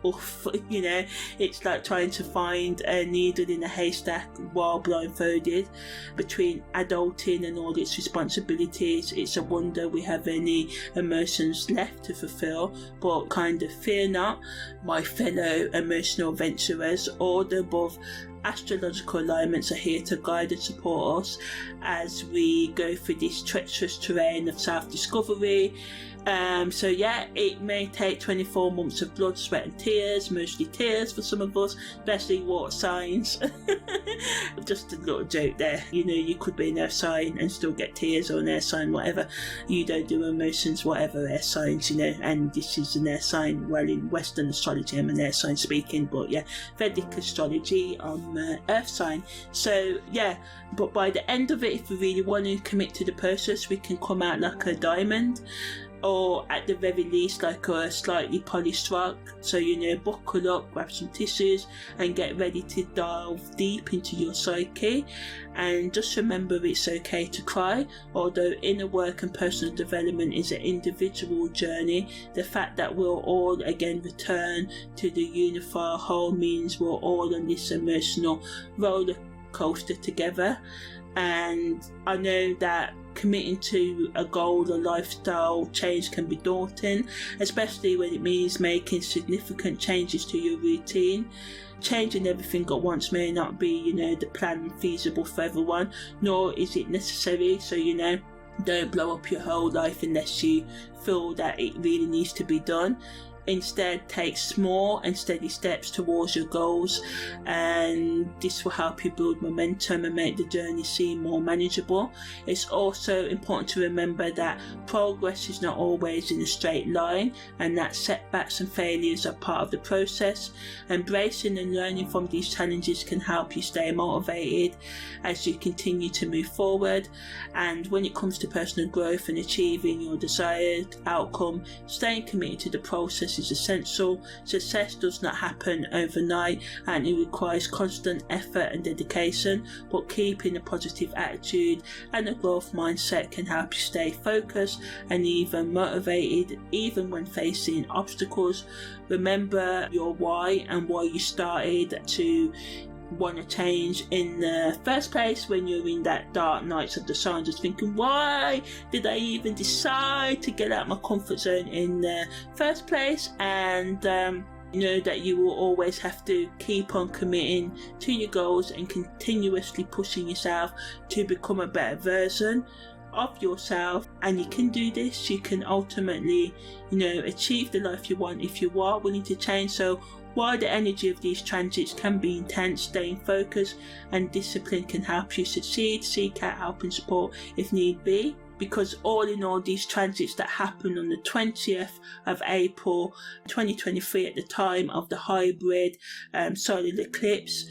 oof, it's like trying to find a needle in a haystack while blindfolded. Between adulting and all its responsibilities, it's a wonder we have any emotions left to fulfill. But kind of fear not, my fellow emotional adventurers. All the above astrological alignments are here to guide and support us as we go through this treacherous terrain of self-discovery. So yeah, it may take 24 months of blood, sweat and tears, mostly tears for some of us, especially water signs. Just a little joke there. You could be an air sign and still get tears, or an air sign, whatever. You don't do emotions, whatever, air signs, and this is an air sign. Well, in Western astrology, I'm an air sign speaking, but yeah, Vedic astrology, I'm earth sign. So yeah, but by the end of it, if we really want to commit to the process, we can come out like a diamond, or at the very least like a slightly polished rock. So buckle up, grab some tissues and get ready to delve deep into your psyche. And just remember, it's okay to cry. Although inner work and personal development is an individual journey, the fact that we'll all again return to the unified whole means we're all on this emotional roller coaster together. And I know that committing to a goal or lifestyle change can be daunting, especially when it means making significant changes to your routine. Changing everything at once may not be, the plan feasible for everyone, nor is it necessary. So, don't blow up your whole life unless you feel that it really needs to be done. Instead, take small and steady steps towards your goals, and this will help you build momentum and make the journey seem more manageable. It's also important to remember that progress is not always in a straight line, and that setbacks and failures are part of the process. Embracing and learning from these challenges can help you stay motivated as you continue to move forward. And when it comes to personal growth and achieving your desired outcome, staying committed to the process is essential. Success does not happen overnight, and it requires constant effort and dedication, but keeping a positive attitude and a growth mindset can help you stay focused and even motivated even when facing obstacles. Remember your why and why you started to want to change in the first place. When you're in that dark nights of the sun, just thinking, why did I even decide to get out my comfort zone in the first place? And know that you will always have to keep on committing to your goals and continuously pushing yourself to become a better version of yourself. And you can do this. You can ultimately achieve the life you want if you are willing to change. So while the energy of these transits can be intense, staying focused and discipline can help you succeed. Seek out help and support if need be, because all in all, these transits that happened on the 20th of April 2023 at the time of the hybrid solar eclipse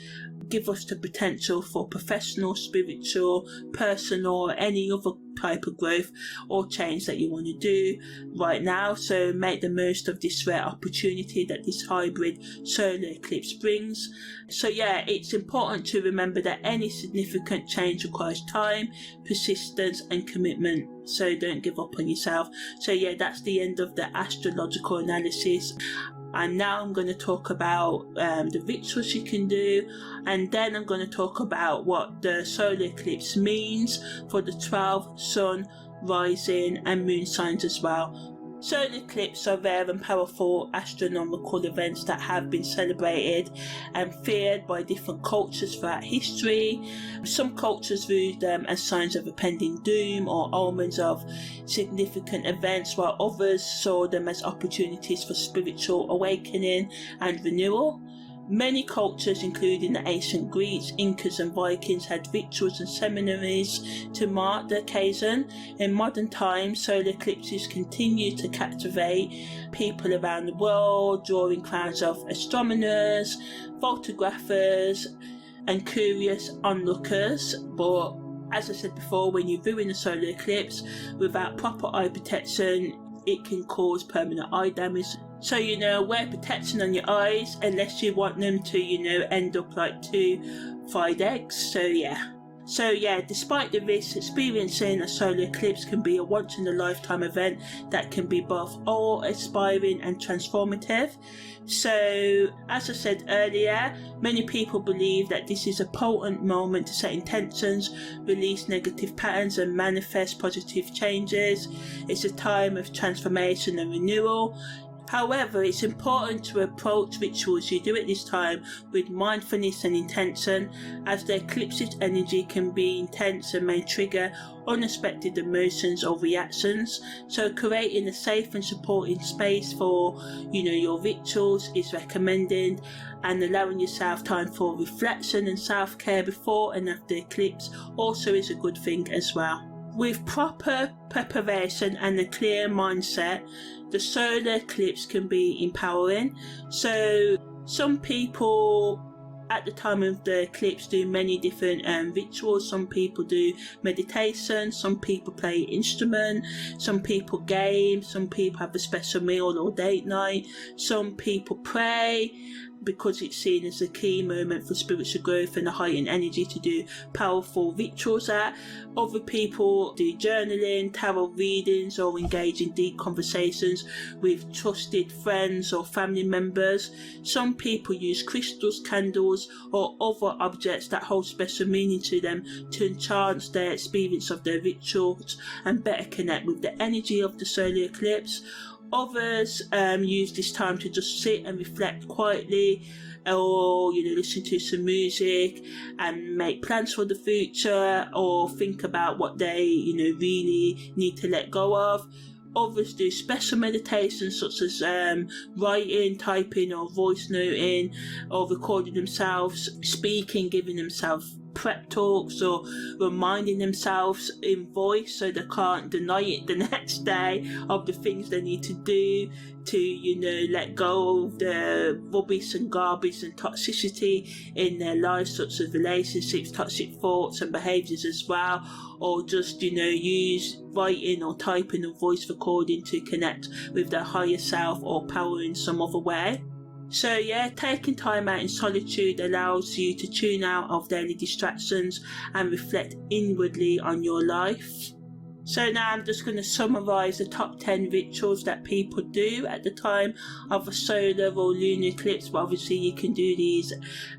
give us the potential for professional, spiritual, personal, or any other type of growth or change that you want to do right now. So make the most of this rare opportunity that this hybrid solar eclipse brings. So it's important to remember that any significant change requires time, persistence and commitment. So don't give up on yourself. So that's the end of the astrological analysis. And now I'm going to talk about the rituals you can do, and then I'm going to talk about what the solar eclipse means for the 12 sun, rising and moon signs as well. Solar eclipses are rare and powerful astronomical events that have been celebrated and feared by different cultures throughout history. Some cultures viewed them as signs of impending doom or omens of significant events, while others saw them as opportunities for spiritual awakening and renewal. Many cultures, including the ancient Greeks, Incas and Vikings, had rituals and ceremonies to mark the occasion. In modern times, solar eclipses continue to captivate people around the world, drawing crowds of astronomers, photographers and curious onlookers. But as I said before, when you view in a solar eclipse without proper eye protection, it can cause permanent eye damage. So, wear protection on your eyes unless you want them to, end up like 2 fried eggs. So, despite the risks, experiencing a solar eclipse can be a once-in-a-lifetime event that can be both awe-inspiring and transformative. So, as I said earlier, many people believe that this is a potent moment to set intentions, release negative patterns and manifest positive changes. It's a time of transformation and renewal. However, it's important to approach rituals you do at this time with mindfulness and intention, as the eclipse's energy can be intense and may trigger unexpected emotions or reactions. So creating a safe and supporting space for, your rituals is recommended, and allowing yourself time for reflection and self-care before and after the eclipse also is a good thing as well. With proper preparation and a clear mindset, the solar eclipse can be empowering. So some people at the time of the eclipse do many different rituals. Some people do meditation, some people play instrument, some people game, some people have a special meal or date night, some people pray, because it's seen as a key moment for spiritual growth and a heightened energy to do powerful rituals at. Other people do journaling, tarot readings, or engage in deep conversations with trusted friends or family members. Some people use crystals, candles, or other objects that hold special meaning to them to enhance their experience of their rituals and better connect with the energy of the solar eclipse. Others use this time to just sit and reflect quietly, or listen to some music and make plans for the future, or think about what they really need to let go of. Others do special meditations such as writing, typing, or voice noting, or recording themselves speaking, giving themselves prep talks, or reminding themselves in voice so they can't deny it the next day of the things they need to do to let go of the rubbish and garbage and toxicity in their lives, such as relationships, toxic thoughts and behaviours as well, or just use writing or typing or voice recording to connect with their higher self or power in some other way. So yeah, taking time out in solitude allows you to tune out of daily distractions and reflect inwardly on your life. So now I'm just going to summarise the top 10 rituals that people do at the time of a solar or lunar eclipse, but obviously you can do these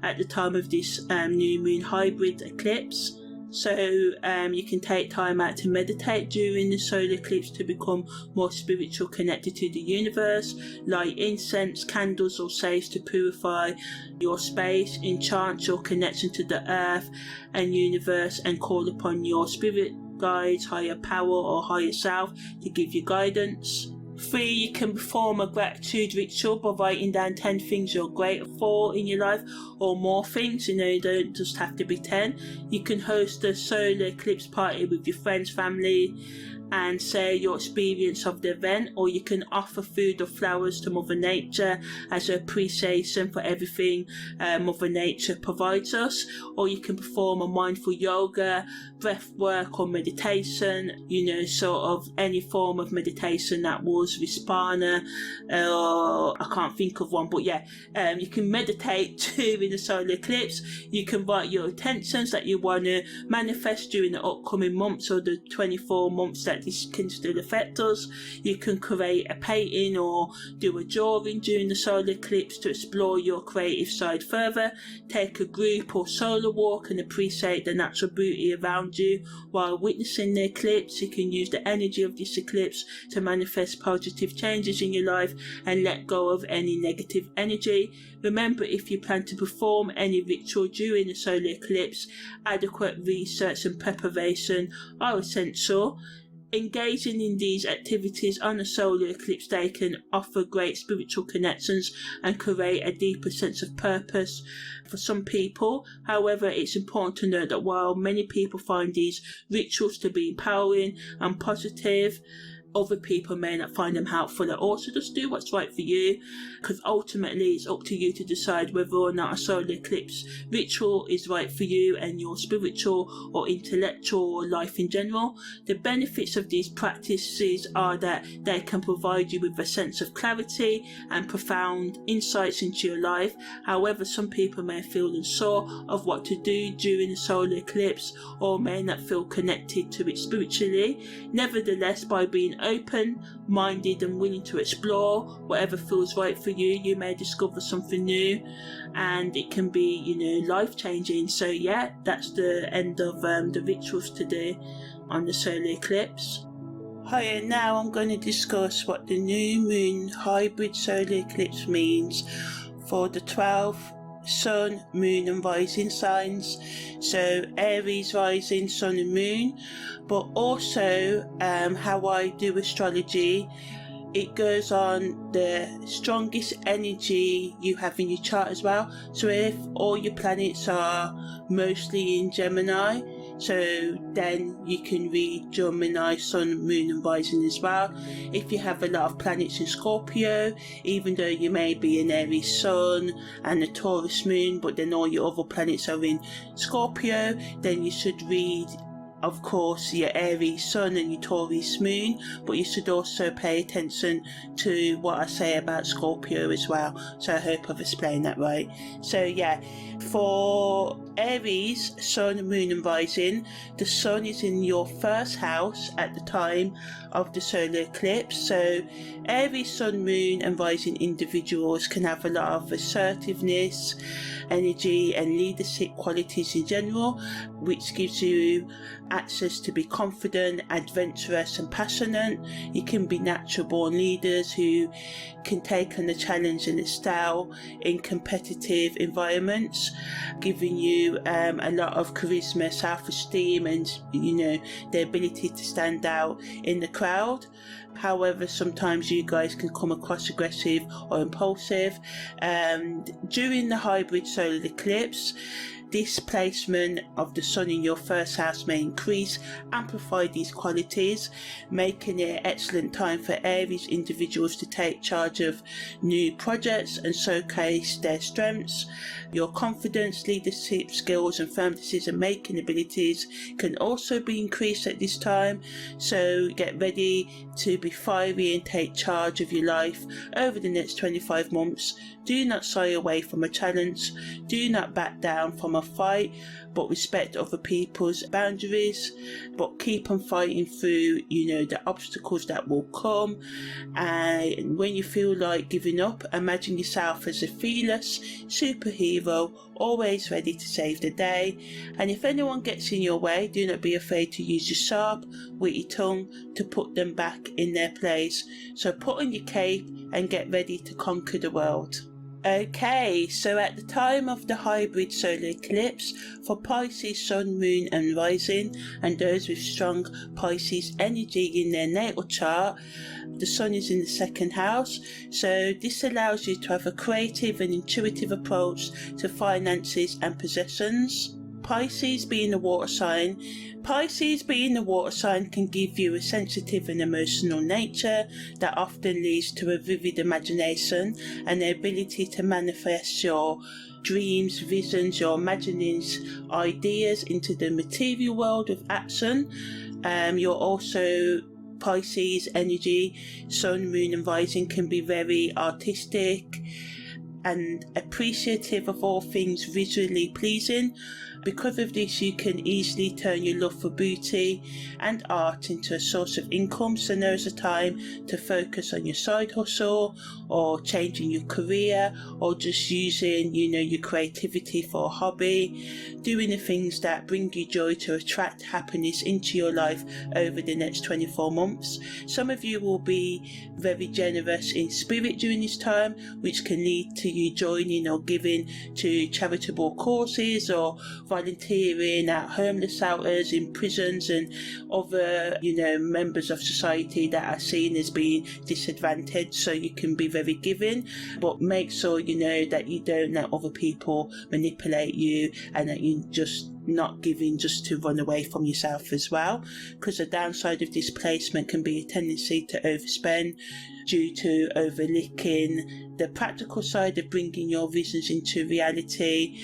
at the time of this new moon hybrid eclipse. So you can take time out to meditate during the solar eclipse to become more spiritual, connected to the universe. Light incense, candles or sage to purify your space. Enchant your connection to the earth and universe and call upon your spirit guides, higher power or higher self to give you guidance. 3, you can perform a gratitude ritual by writing down 10 things you're grateful for in your life, or more things, you don't just have to be 10. You can host a solar eclipse party with your friends, family, and share your experience of the event, or you can offer food or flowers to Mother Nature as an appreciation for everything Mother Nature provides us, or you can perform a mindful yoga, breath work or meditation, sort of any form of meditation that was Vispana, or I can't think of one, but yeah, you can meditate during the solar eclipse. You can write your intentions that you want to manifest during the upcoming months or the 24 months that this can still affect us. You can create a painting or do a drawing during the solar eclipse to explore your creative side further. Take a group or solo walk and appreciate the natural beauty around you while witnessing the eclipse. You can use the energy of this eclipse to manifest positive changes in your life and let go of any negative energy. Remember, if you plan to perform any ritual during the solar eclipse, adequate research and preparation are essential. Engaging in these activities on a solar eclipse day can offer great spiritual connections and create a deeper sense of purpose for some people. However, it's important to note that while many people find these rituals to be empowering and positive, other people may not find them helpful at all. So just do what's right for you, because ultimately it's up to you to decide whether or not a solar eclipse ritual is right for you and your spiritual or intellectual or life in general. The benefits of these practices are that they can provide you with a sense of clarity and profound insights into your life. However, some people may feel unsure of what to do during the solar eclipse or may not feel connected to it spiritually. Nevertheless, by being open-minded and willing to explore whatever feels right for you, you may discover something new and it can be, life-changing. So yeah, that's the end of the rituals today on the solar eclipse. Hi, and now I'm going to discuss what the new moon hybrid solar eclipse means for the 12 sun, moon and rising signs. So Aries rising, sun and moon, but also how I do astrology. It goes on the strongest energy you have in your chart as well. So if all your planets are mostly in Gemini, so then you can read Gemini, sun, moon and rising as well. If you have a lot of planets in Scorpio, even though you may be an Aries sun and a Taurus moon, but then all your other planets are in Scorpio, then you should read of course, your Aries sun and your Taurus moon, but you should also pay attention to what I say about Scorpio as well. So I hope I've explained that right. So yeah, for Aries, sun, moon and rising, the sun is in your first house at the time of the solar eclipse. So Aries, sun, moon and rising individuals can have a lot of assertiveness, energy and leadership qualities in general, which gives you access to be confident, adventurous and passionate. You can be natural born leaders who can take on the challenge and excel in competitive environments, giving you a lot of charisma, self-esteem and, you know, the ability to stand out in the crowd. However, sometimes you guys can come across aggressive or impulsive. During the hybrid solar eclipse, this placement of the sun in your first house may increase, amplify these qualities, making it an excellent time for Aries individuals to take charge of new projects and showcase their strengths. Your confidence, leadership skills and firm decision-making abilities can also be increased at this time, so get ready to be fiery and take charge of your life over the next 25 months. Do not shy away from a challenge, do not back down from a fight, but respect other people's boundaries, but keep on fighting through, you know, the obstacles that will come. And when you feel like giving up, imagine yourself as a fearless superhero, always ready to save the day. And if anyone gets in your way, do not be afraid to use your sharp, witty tongue to put them back in their place. So put on your cape and get ready to conquer the world. Okay, so at the time of the hybrid solar eclipse, for Pisces sun, moon and rising, and those with strong Pisces energy in their natal chart, the sun is in the second house, so this allows you to have a creative and intuitive approach to finances and possessions. Pisces being a water sign can give you a sensitive and emotional nature that often leads to a vivid imagination and the ability to manifest your dreams, visions, your imaginings, ideas into the material world with action. You're also Pisces energy, sun, moon and rising can be very artistic and appreciative of all things visually pleasing. Because of this, you can easily turn your love for beauty and art into a source of income, so now is a time to focus on your side hustle or changing your career or just using, you know, your creativity for a hobby, doing the things that bring you joy to attract happiness into your life over the next 24 months. Some of you will be very generous in spirit during this time, which can lead to you joining or giving to charitable causes or volunteering at homeless shelters, in prisons and other, you know, members of society that are seen as being disadvantaged. So you can be very giving, but make sure you know that you don't let other people manipulate you and that you just not giving just to run away from yourself as well, because the downside of this placement can be a tendency to overspend due to overlooking the practical side of bringing your visions into reality.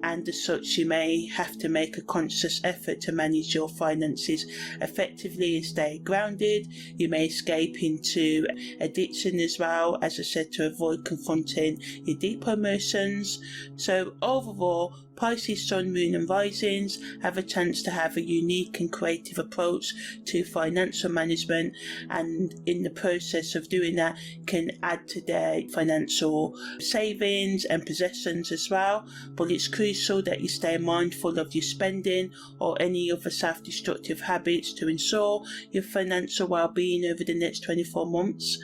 And as such, you may have to make a conscious effort to manage your finances effectively and stay grounded. You may escape into addiction as well, as I said, to avoid confronting your deeper emotions. So overall, Pisces sun, moon and risings have a chance to have a unique and creative approach to financial management, and in the process of doing that can add to their financial savings and possessions as well. But it's crucial that you stay mindful of your spending or any other self-destructive habits to ensure your financial well-being over the next 24 months.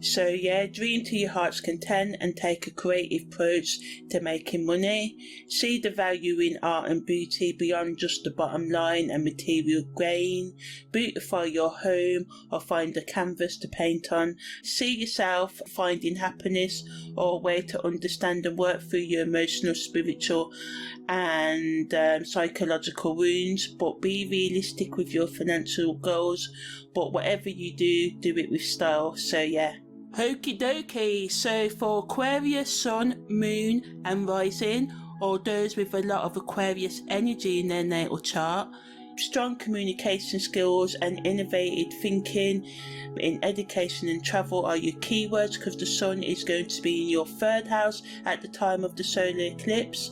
So yeah, dream to your heart's content and take a creative approach to making money. See the value in art and beauty beyond just the bottom line and material gain. Beautify your home or find a canvas to paint on. See yourself finding happiness or a way to understand and work through your emotional, spiritual and psychological wounds, but be realistic with your financial goals. But whatever you do it with style. So yeah. Okie dokie, so for Aquarius sun, moon and rising, or those with a lot of Aquarius energy in their natal chart, strong communication skills and innovative thinking in education and travel are your keywords, because the sun is going to be in your 3rd house at the time of the solar eclipse.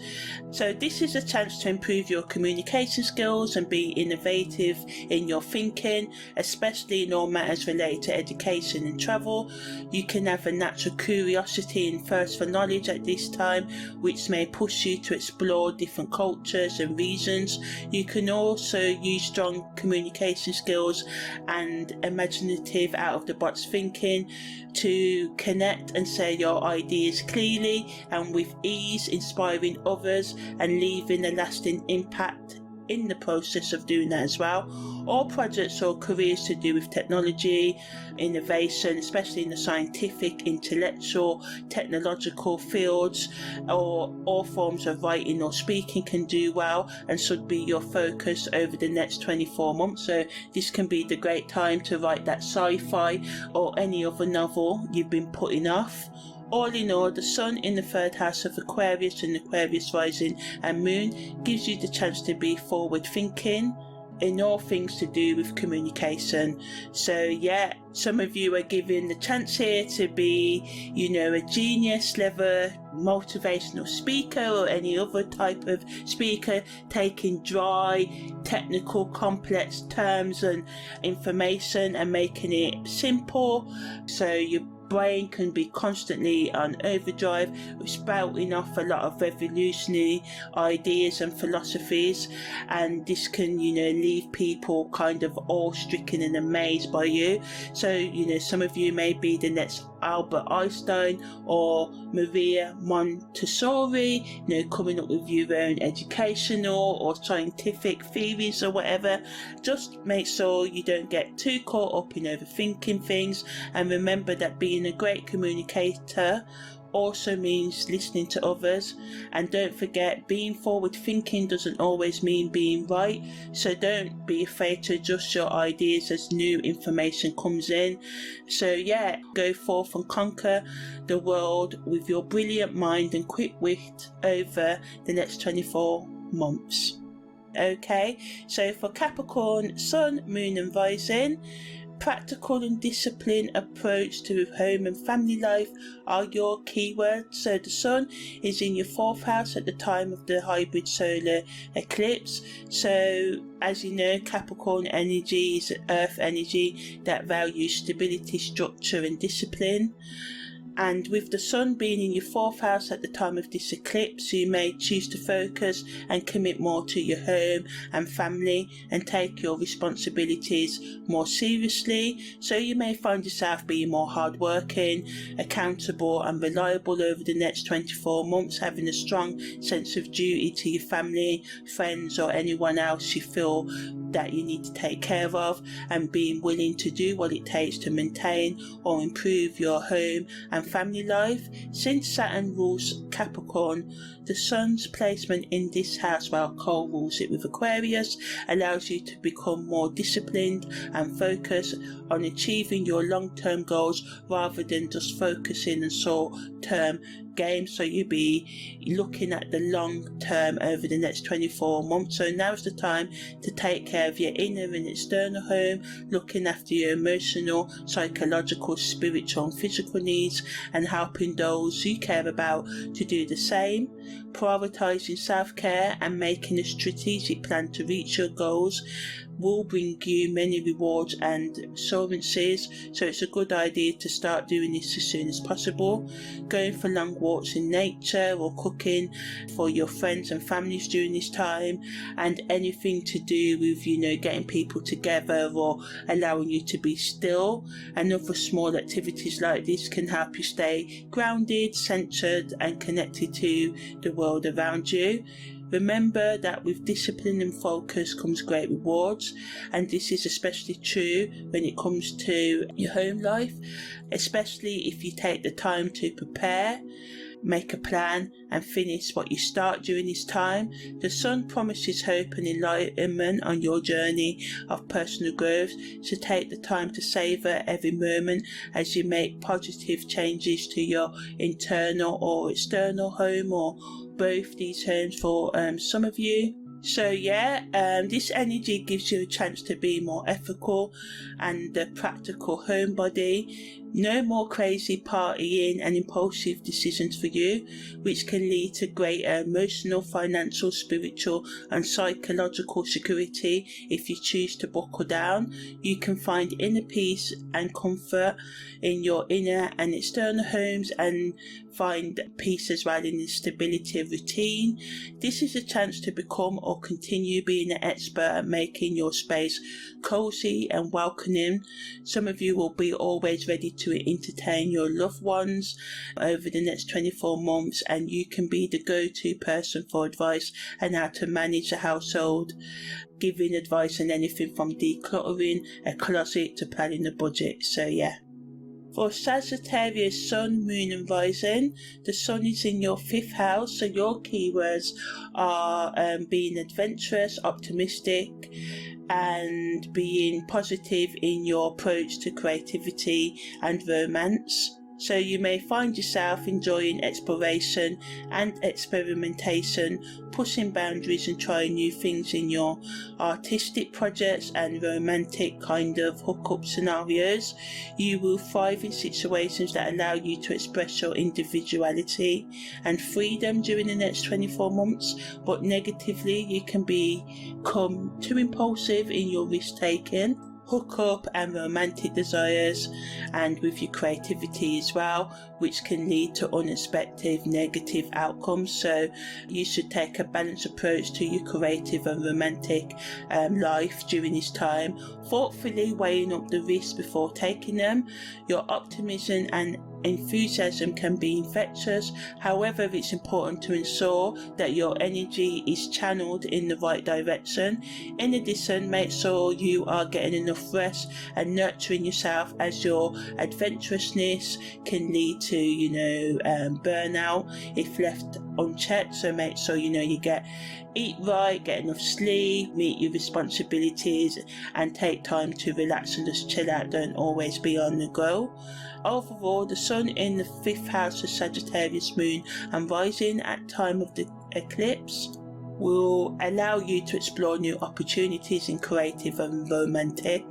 So this is a chance to improve your communication skills and be innovative in your thinking, especially in all matters related to education and travel. You can have a natural curiosity and thirst for knowledge at this time, which may push you to explore different cultures and regions. You can also use strong communication skills and imaginative out-of-the-box thinking to connect and say your ideas clearly and with ease, inspiring others and leaving a lasting impact in the process of doing that as well. All projects or careers to do with technology, innovation, especially in the scientific, intellectual, technological fields, or all forms of writing or speaking can do well and should be your focus over the next 24 months. So this can be the great time to write that sci-fi or any other novel you've been putting off. All in all, the sun in the 3rd house of Aquarius and Aquarius rising and moon gives you the chance to be forward thinking in all things to do with communication. So yeah, some of you are given the chance here to be, a genius level motivational speaker or any other type of speaker, taking dry, technical, complex terms and information and making it simple. So your brain can be constantly on overdrive, spouting off a lot of revolutionary ideas and philosophies, and this can leave people kind of awe-stricken and amazed by you. So some of you may be the next Albert Einstein or Maria Montessori, coming up with your own educational or scientific theories or whatever. Just make sure you don't get too caught up in overthinking things, and remember that being a great communicator also means listening to others. And don't forget, being forward thinking doesn't always mean being right, so don't be afraid to adjust your ideas as new information comes in. So yeah, go forth and conquer the world with your brilliant mind and quick wit over the next 24 months. Okay, so for Capricorn, sun, moon and rising, practical and disciplined approach to home and family life are your keywords. So the sun is in your 4th house at the time of the hybrid solar eclipse. So as you know, Capricorn energy is earth energy that values stability, structure and discipline. And with the sun being in your 4th house at the time of this eclipse, you may choose to focus and commit more to your home and family and take your responsibilities more seriously. So you may find yourself being more hardworking, accountable and reliable over the next 24 months, having a strong sense of duty to your family, friends or anyone else you feel that you need to take care of, and being willing to do what it takes to maintain or improve your home and family life. Since Saturn rules Capricorn, the sun's placement in this house, while Cole rules it with Aquarius, allows you to become more disciplined and focus on achieving your long-term goals rather than just focusing on short-term games. So you'll be looking at the long term over the next 24 months. So now's the time to take care of your inner and external home, looking after your emotional, psychological, spiritual and physical needs, and helping those you care about to do the same. Prioritizing self-care and making a strategic plan to reach your goals will bring you many rewards and assurances, so it's a good idea to start doing this as soon as possible. Going for long walks in nature or cooking for your friends and families during this time, and anything to do with getting people together or allowing you to be still, and other small activities like this can help you stay grounded, centered and connected to the world around you. Remember that with discipline and focus comes great rewards, and this is especially true when it comes to your home life, especially if you take the time to prepare, make a plan and finish what you start during this time. The sun promises hope and enlightenment on your journey of personal growth, so take the time to savour every moment as you make positive changes to your internal or external home, or both these homes for some of you. So yeah, this energy gives you a chance to be more ethical and a practical homebody. No more crazy partying and impulsive decisions for you, which can lead to greater emotional, financial, spiritual and psychological security if you choose to buckle down. You can find inner peace and comfort in your inner and external homes and find peace as well in the stability of routine. This is a chance to become or continue being an expert at making your space cozy and welcoming. Some of you will be always ready to entertain your loved ones over the next 24 months, and you can be the go-to person for advice and how to manage a household, giving advice on anything from decluttering a closet to planning a budget. So yeah. For Sagittarius Sun, Moon and Rising, the Sun is in your 5th house, so your keywords are being adventurous, optimistic and being positive in your approach to creativity and romance. So you may find yourself enjoying exploration and experimentation, pushing boundaries and trying new things in your artistic projects and romantic kind of hookup scenarios. You will thrive in situations that allow you to express your individuality and freedom during the next 24 months, but negatively you can become too impulsive in your risk-taking, hookup and romantic desires, and with your creativity as well, which can lead to unexpected negative outcomes. So you should take a balanced approach to your creative and romantic life during this time, thoughtfully weighing up the risks before taking them. Your optimism and enthusiasm can be infectious. However, it's important to ensure that your energy is channeled in the right direction. In addition, make sure you are getting enough rest and nurturing yourself, as your adventurousness can lead to, burnout if left unchecked. So make sure you eat right, get enough sleep, meet your responsibilities and take time to relax and just chill out. Don't always be on the go. Overall, the Sun in the 5th house of Sagittarius Moon and Rising at time of the eclipse will allow you to explore new opportunities in creative and romantic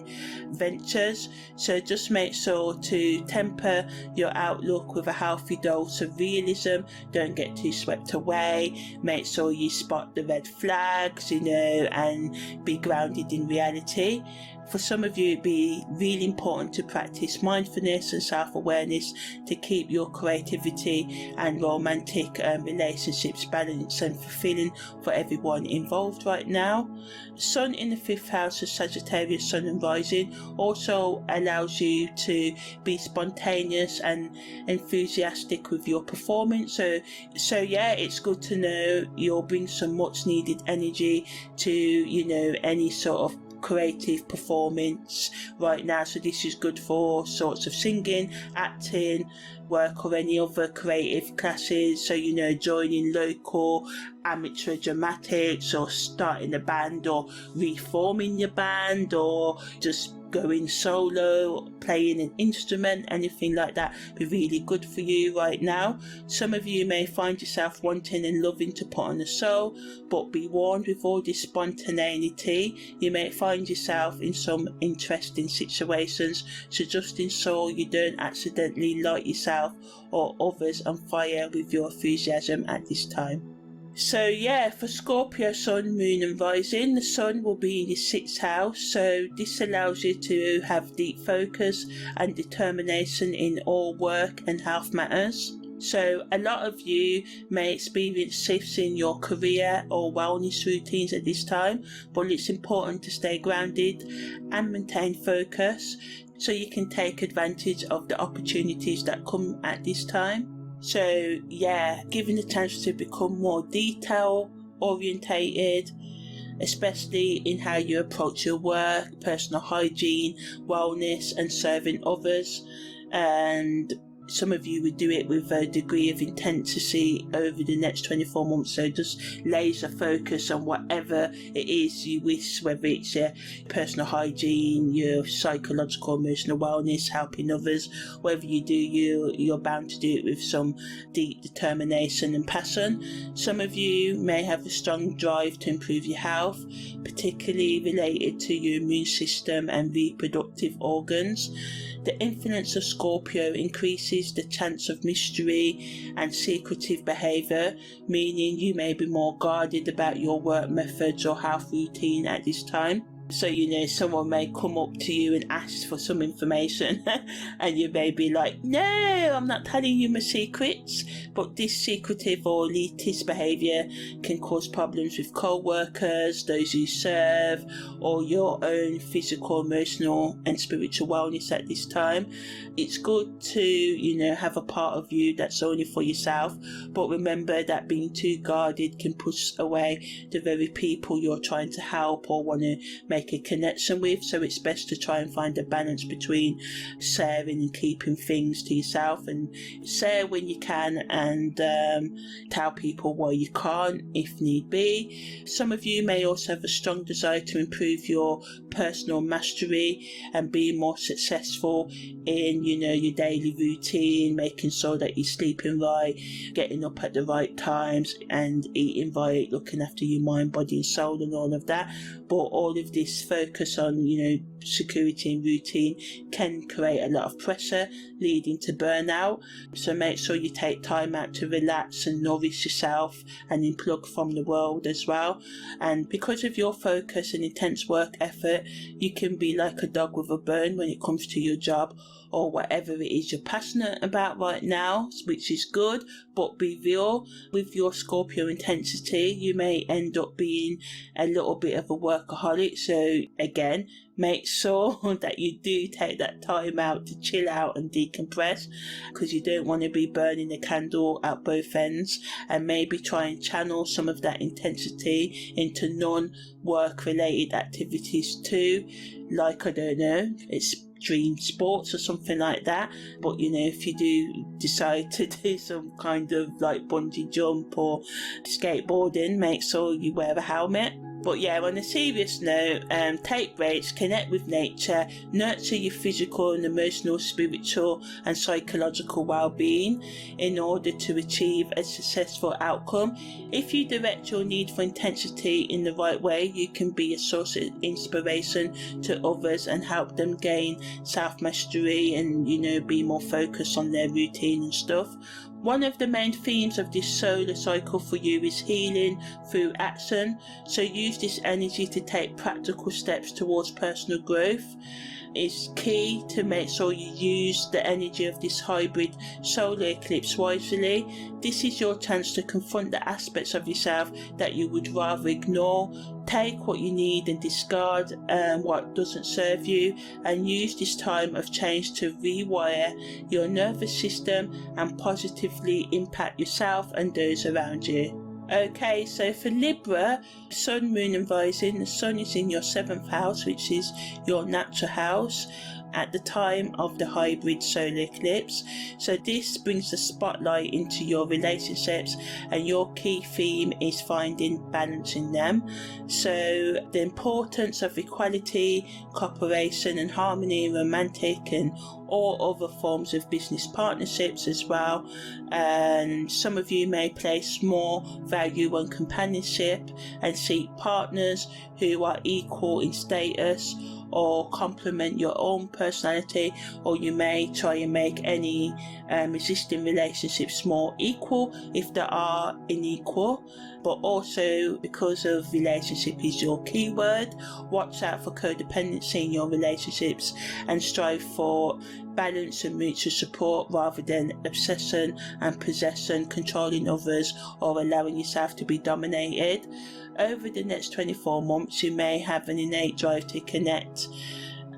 ventures. So just make sure to temper your outlook with a healthy dose of realism. Don't get too swept away. Make sure you spot the red flags, and be grounded in reality. For some of you, it'd be really important to practice mindfulness and self-awareness to keep your creativity and romantic relationships balanced and fulfilling for everyone involved right now. The Sun in the 5th house of Sagittarius Sun and Rising also allows you to be spontaneous and enthusiastic with your performance. So yeah, it's good to know you'll bring some much needed energy to, any sort of creative performance right now. So this is good for sorts of singing, acting, work or any other creative classes. So joining local amateur dramatics, or starting a band, or reforming your band, or just going solo, playing an instrument, anything like that be really good for you right now. Some of you may find yourself wanting and loving to put on a show, but be warned, with all this spontaneity you may find yourself in some interesting situations, so just ensure you don't accidentally light yourself or others on fire with your enthusiasm at this time. So yeah, for Scorpio Sun, Moon and Rising, the Sun will be in your 6th house, so this allows you to have deep focus and determination in all work and health matters. So a lot of you may experience shifts in your career or wellness routines at this time, but it's important to stay grounded and maintain focus so you can take advantage of the opportunities that come at this time. So yeah, given the chance to become more detail orientated, especially in how you approach your work, personal hygiene, wellness and serving others, and some of you would do it with a degree of intensity over the next 24 months. So just laser focus on whatever it is you wish, whether it's your personal hygiene, your psychological, emotional wellness, helping others. Whatever you do, you're bound to do it with some deep determination and passion. Some of you may have a strong drive to improve your health, particularly related to your immune system and reproductive organs. The influence of Scorpio increases the chance of mystery and secretive behaviour, meaning you may be more guarded about your work methods or health routine at this time. So, someone may come up to you and ask for some information and you may be like, no, I'm not telling you my secrets. But this secretive or elitist behaviour can cause problems with co-workers, those you serve, or your own physical, emotional and spiritual wellness at this time. It's good to, have a part of you that's only for yourself. But remember that being too guarded can push away the very people you're trying to help or want to make a connection with. So it's best to try and find a balance between sharing and keeping things to yourself, and share when you can and tell people why you can't if need be. Some of you may also have a strong desire to improve your personal mastery and be more successful in your daily routine, making sure that you're sleeping right, getting up at the right times and eating right, looking after your mind, body and soul and all of that. But all of this focus on security and routine can create a lot of pressure, leading to burnout. So make sure you take time out to relax and nourish yourself and unplug from the world as well. And because of your focus and intense work effort, you can be like a dog with a bone when it comes to your job or whatever it is you're passionate about right now, which is good. But be real with your Scorpio intensity. You may end up being a little bit of a workaholic. So again, make sure that you do take that time out to chill out and decompress, because you don't want to be burning the candle at both ends. And maybe try and channel some of that intensity into non-work related activities too, like, I don't know, extreme sports or something like that. But if you do decide to do some kind of like bungee jump or skateboarding, make sure you wear a helmet. But yeah, on a serious note, take breaks, connect with nature, nurture your physical and emotional, spiritual and psychological well-being in order to achieve a successful outcome. If you direct your need for intensity in the right way, you can be a source of inspiration to others and help them gain self-mastery and, be more focused on their routine and stuff. One of the main themes of this solar cycle for you is healing through action, so use this energy to take practical steps towards personal growth. It's key to make sure you use the energy of this hybrid solar eclipse wisely. This is your chance to confront the aspects of yourself that you would rather ignore. Take what you need and discard what doesn't serve you, and use this time of change to rewire your nervous system and positively impact yourself and those around you. Okay, so for Libra, Sun, Moon and Rising, the Sun is in your 7th house, which is your natural house at the time of the hybrid solar eclipse. So this brings the spotlight into your relationships, and your key theme is finding balance in them. So the importance of equality, cooperation and harmony in romantic and all other forms of business partnerships as well. And some of you may place more value on companionship and seek partners who are equal in status or complement your own personality, or you may try and make any existing relationships more equal if they are unequal. But also, because of relationship is your keyword, watch out for codependency in your relationships and strive for balance and mutual support rather than obsession and possession, controlling others or allowing yourself to be dominated. Over the next 24 months, you may have an innate drive to connect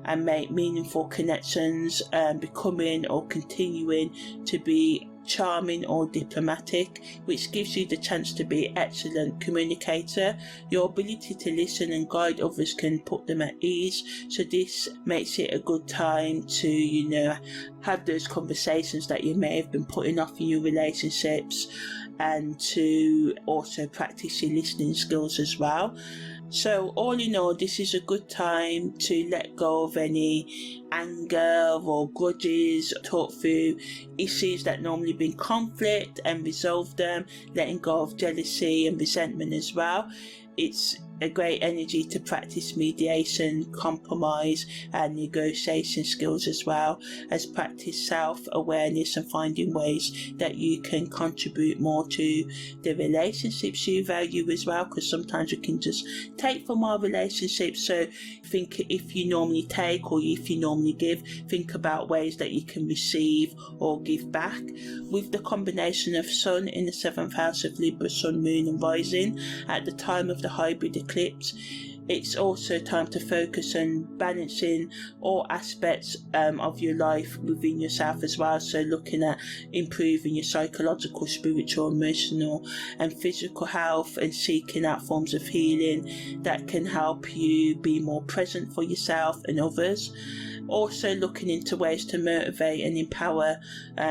and make meaningful connections, becoming or continuing to be charming or diplomatic, which gives you the chance to be an excellent communicator. Your ability to listen and guide others can put them at ease, so this makes it a good time to, have those conversations that you may have been putting off in your relationships, and to also practice your listening skills as well. So all in all, this is a good time to let go of any anger or grudges, talk through issues that normally bring conflict and resolve them, letting go of jealousy and resentment as well. It's a great energy to practice mediation, compromise and negotiation skills, as well as practice self-awareness and finding ways that you can contribute more to the relationships you value as well, because sometimes we can just take from our relationships. So think, if you normally take or if you normally give, think about ways that you can receive or give back. With the combination of Sun in the 7th house of Libra, Sun, Moon and Rising at the time of the hybrid eclipse, it's also time to focus on balancing all aspects of your life within yourself as well. So looking at improving your psychological, spiritual, emotional and physical health, and seeking out forms of healing that can help you be more present for yourself and others. Also looking into ways to motivate and empower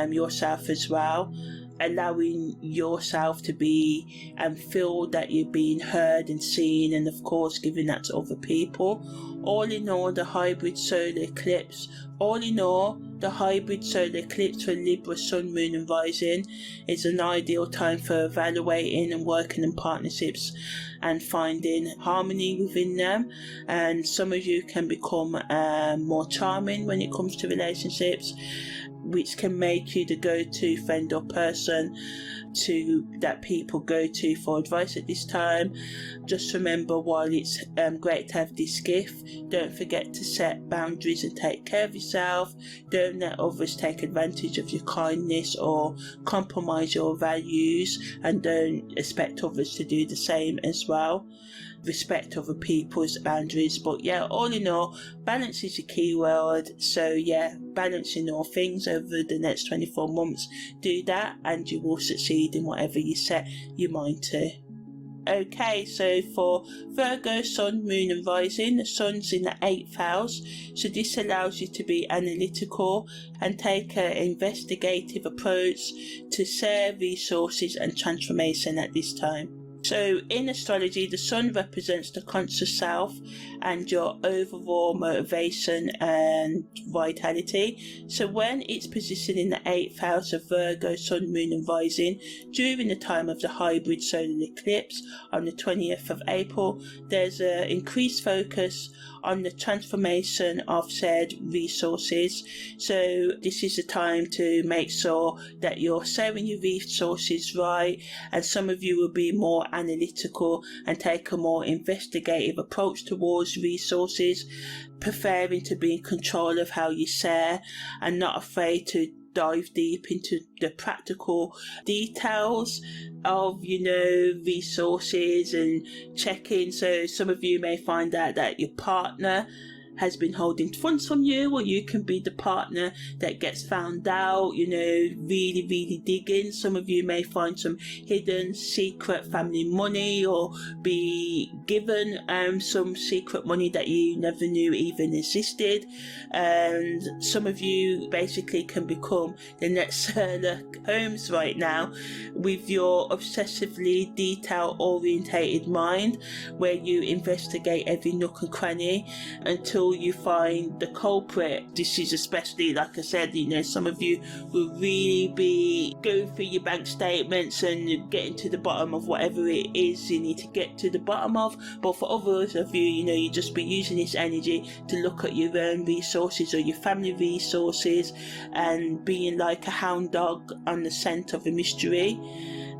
yourself as well, allowing yourself to be and feel that you're being heard and seen, and of course giving that to other people. All in all, the hybrid solar eclipse for Libra, Sun, Moon and Rising is an ideal time for evaluating and working in partnerships and finding harmony within them. And some of you can become more charming when it comes to relationships, which can make you the go-to friend or person that people go to for advice at this time. Just remember, while it's great to have this gift, don't forget to set boundaries and take care of yourself. Don't let others take advantage of your kindness or compromise your values, and don't expect others to do the same as well. Respect other people's boundaries. But yeah, all in all, balance is a key word. So yeah, balancing all things over the next 24 months. Do that and you will succeed in whatever you set your mind to. Okay, so for Virgo, Sun, Moon and Rising, the Sun's in the 8th house, so this allows you to be analytical and take an investigative approach to share resources and transformation at this time. So in astrology, the Sun represents the conscious self and your overall motivation and vitality. So when it's positioned in the 8th house of Virgo, Sun, Moon and Rising during the time of the hybrid solar eclipse on the 20th of April, there's an increased focus on the transformation of said resources. So this is a time to make sure that you're sharing your resources right, and some of you will be more analytical and take a more investigative approach towards resources, preferring to be in control of how you share and not afraid to dive deep into the practical details of resources and checking. So some of you may find out that your partner has been holding funds from you, or you can be the partner that gets found out, really digging. Some of you may find some hidden secret family money, or be given some secret money that you never knew even existed. And some of you basically can become the next Sherlock Holmes right now with your obsessively detail orientated mind, where you investigate every nook and cranny until you find the culprit. This is especially, like I said, some of you will really be going through your bank statements and getting to the bottom of whatever it is you need to get to the bottom of. But for others of you, you just be using this energy to look at your own resources or your family resources and being like a hound dog on the scent of a mystery,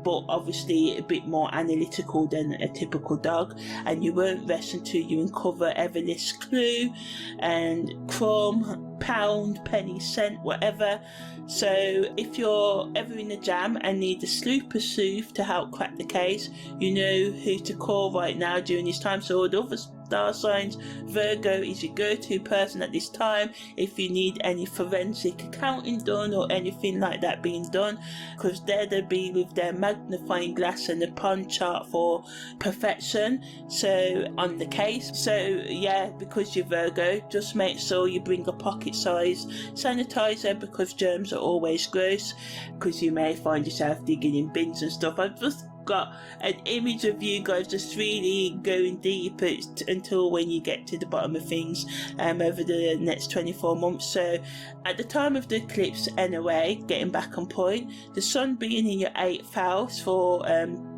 but obviously a bit more analytical than a typical dog. And you won't rest until you uncover every little clue and crumb, pound, penny, cent, whatever. So if you're ever in a jam and need a sleuth to help crack the case, you know who to call right now during this time. So all the other star signs, Virgo is your go-to person at this time if you need any forensic accounting done or anything like that being done, because there they'll be with their magnifying glass and the pond chart for perfection. So on the case, so yeah, because you're Virgo, just make sure you bring a pocket size sanitizer, because germs are always gross, because you may find yourself digging in bins and stuff. I've just got an image of you guys just really going deep until when you get to the bottom of things over the next 24 months. So at the time of the eclipse anyway, getting back on point, the sun being in your 8th house for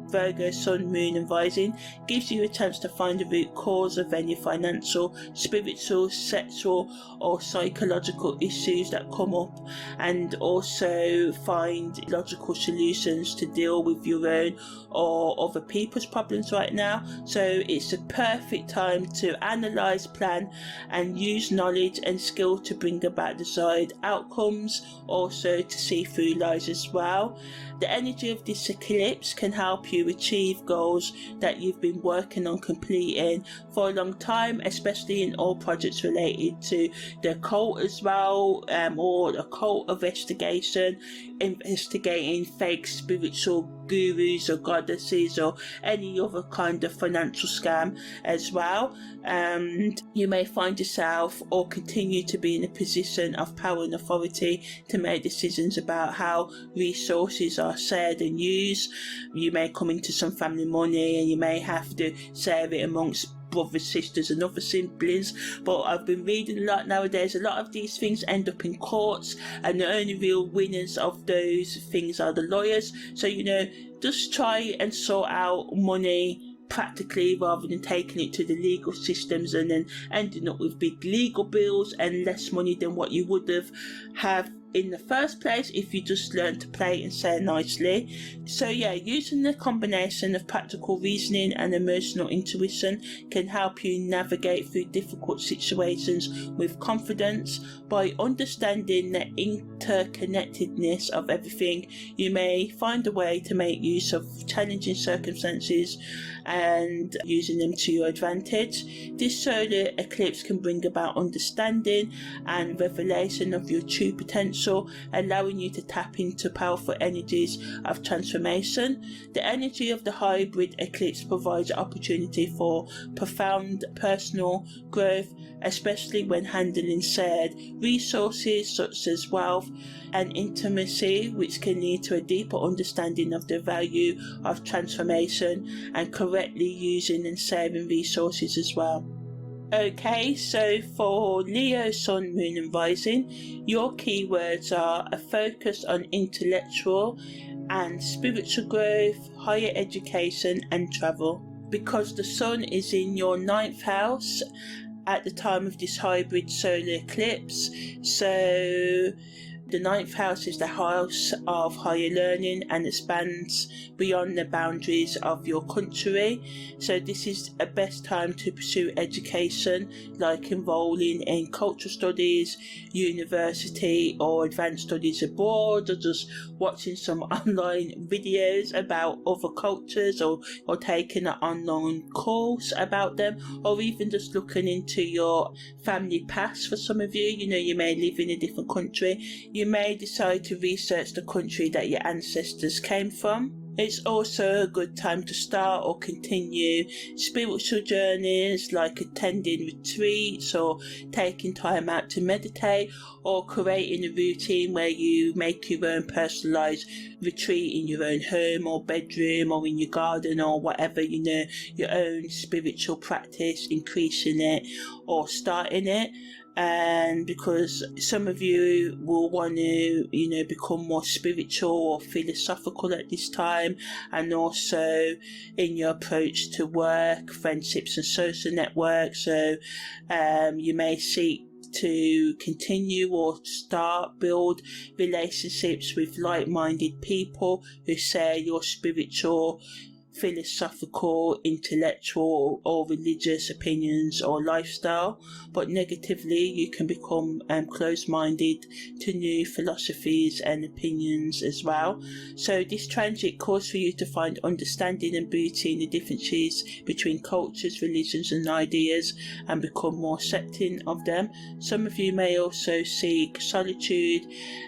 Virgo, Sun, Moon and Rising gives you a chance to find the root cause of any financial, spiritual, sexual or psychological issues that come up, and also find logical solutions to deal with your own or other people's problems right now. So it's a perfect time to analyse, plan and use knowledge and skill to bring about desired outcomes, also to see through lies as well. The energy of this eclipse can help you achieve goals that you've been working on completing for a long time, especially in all projects related to the occult as well, or occult investigation, investigating fake spiritual gurus or goddesses or any other kind of financial scam as well. And you may find yourself or continue to be in a position of power and authority to make decisions about how resources are shared and used. You may come into some family money and you may have to share it amongst brothers, sisters and other siblings. But I've been reading a lot nowadays, a lot of these things end up in courts, and the only real winners of those things are the lawyers. So just try and sort out money practically rather than taking it to the legal systems and then ending up with big legal bills and less money than what you would have in the first place if you just learn to play and say nicely. So yeah, using the combination of practical reasoning and emotional intuition can help you navigate through difficult situations with confidence. By understanding the interconnectedness of everything, you may find a way to make use of challenging circumstances and using them to your advantage. This solar eclipse can bring about understanding and revelation of your true potential, allowing you to tap into powerful energies of transformation. The energy of the hybrid eclipse provides opportunity for profound personal growth, especially when handling shared resources such as wealth and intimacy, which can lead to a deeper understanding of the value of transformation and correctly using and saving resources as well. Okay, so for Leo, Sun, Moon and Rising, your keywords are a focus on intellectual and spiritual growth, higher education and travel. Because the Sun is in your 9th house at the time of this hybrid solar eclipse, so the 9th house is the house of higher learning and expands beyond the boundaries of your country. So this is a best time to pursue education, like enrolling in cultural studies, university or advanced studies abroad, or just watching some online videos about other cultures, or taking an online course about them, or even just looking into your family past. For some of you, you may live in a different country. You may decide to research the country that your ancestors came from. It's also a good time to start or continue spiritual journeys, like attending retreats or taking time out to meditate, or creating a routine where you make your own personalised retreat in your own home or bedroom or in your garden or whatever, your own spiritual practice, increasing it or starting it. And because some of you will want to, become more spiritual or philosophical at this time, and also in your approach to work, friendships and social networks. So you may seek to continue or build relationships with like-minded people who share your spiritual philosophical, intellectual or religious opinions or lifestyle, but negatively you can become closed-minded to new philosophies and opinions as well. So this transit calls for you to find understanding and beauty in the differences between cultures, religions and ideas, and become more accepting of them. Some of you may also seek solitude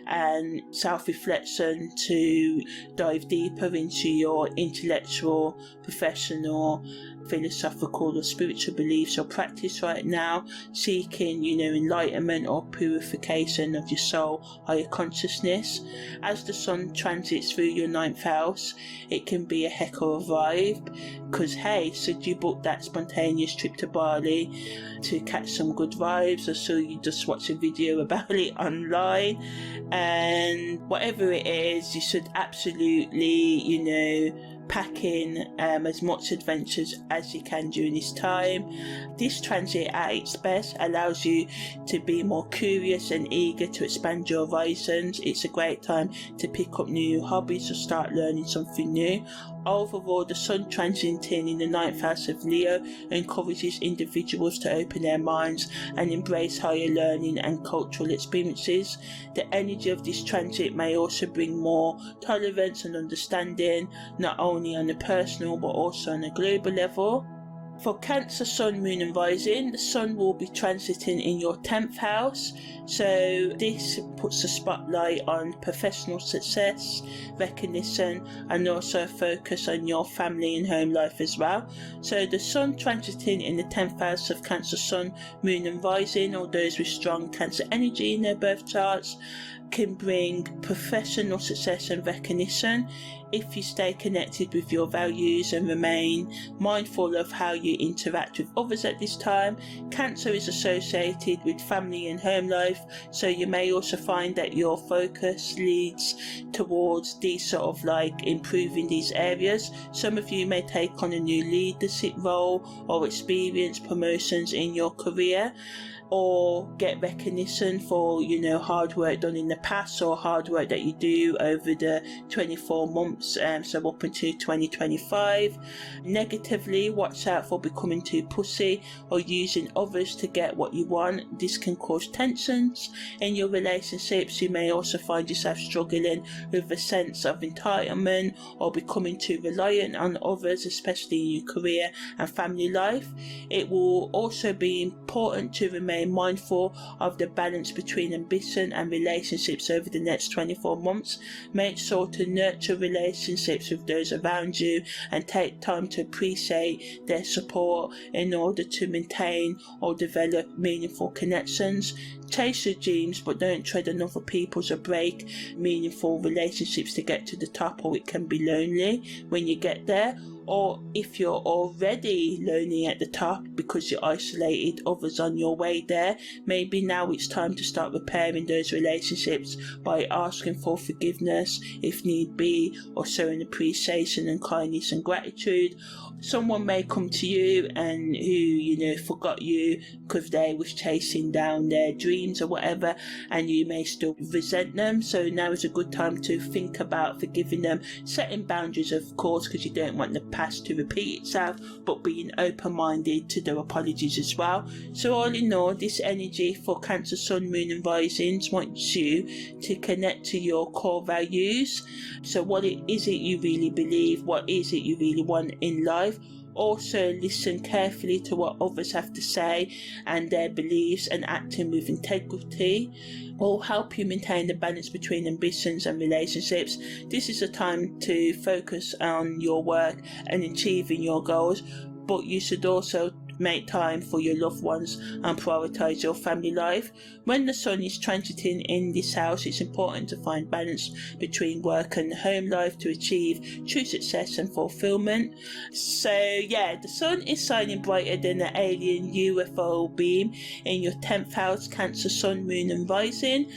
and self-reflection to dive deeper into your intellectual, professional, philosophical or spiritual beliefs or practice right now, seeking enlightenment or purification of your soul, higher consciousness. As the sun transits through your 9th house, it can be a heck of a vibe, because hey, should you book that spontaneous trip to Bali to catch some good vibes, or so you just watch a video about it online, and whatever it is, you should absolutely pack in as much adventures as you can during this time. This transit at its best allows you to be more curious and eager to expand your horizons. It's a great time to pick up new hobbies or start learning something new. Overall, the sun transiting in the 9th house of Leo encourages individuals to open their minds and embrace higher learning and cultural experiences. The energy of this transit may also bring more tolerance and understanding, not only on a personal but also on a global level. For Cancer, Sun, Moon and Rising, the Sun will be transiting in your 10th house, so this puts a spotlight on professional success, recognition and also focus on your family and home life as well. So the Sun transiting in the 10th house of Cancer, Sun, Moon and Rising, or those with strong Cancer energy in their birth charts, can bring professional success and recognition if you stay connected with your values and remain mindful of how you interact with others at this time. Cancer is associated with family and home life, so you may also find that your focus leads towards these sort of improving these areas. Some of you may take on a new leadership role or experience promotions in your career, or get recognition for hard work done in the past or hard work that you do over the 24 months, so up until 2025. Negatively, watch out for becoming too pussy or using others to get what you want. This can cause tensions in your relationships. You may also find yourself struggling with a sense of entitlement or becoming too reliant on others, especially in your career and family life. It will also be important to remain mindful of the balance between ambition and relationships over the next 24 months. Make sure to nurture relationships with those around you and take time to appreciate their support in order to maintain or develop meaningful connections. Chase your dreams, but don't tread on other people's or break meaningful relationships to get to the top, or it can be lonely when you get there. Or if you're already lonely at the top because you isolated others on your way there, maybe now it's time to start repairing those relationships by asking for forgiveness if need be, or showing appreciation and kindness and gratitude. Someone may come to you and who forgot you because they was chasing down their dreams or whatever, and you may still resent them. So now is a good time to think about forgiving them, setting boundaries of course, because you don't want the past to repeat itself, but being open-minded to their apologies as well. So all in all, this energy for Cancer, Sun, Moon and Risings wants you to connect to your core values. So what is it you really believe? What is it you really want in life? Also listen carefully to what others have to say and their beliefs, and acting with integrity will help you maintain the balance between ambitions and relationships. This is a time to focus on your work and achieving your goals, but you should also make time for your loved ones and prioritize your family life. When the sun is transiting in this house, it's important to find balance between work and home life to achieve true success and fulfillment. So yeah, the sun is shining brighter than an alien UFO beam in your 10th house, Cancer, Sun, Moon and Rising.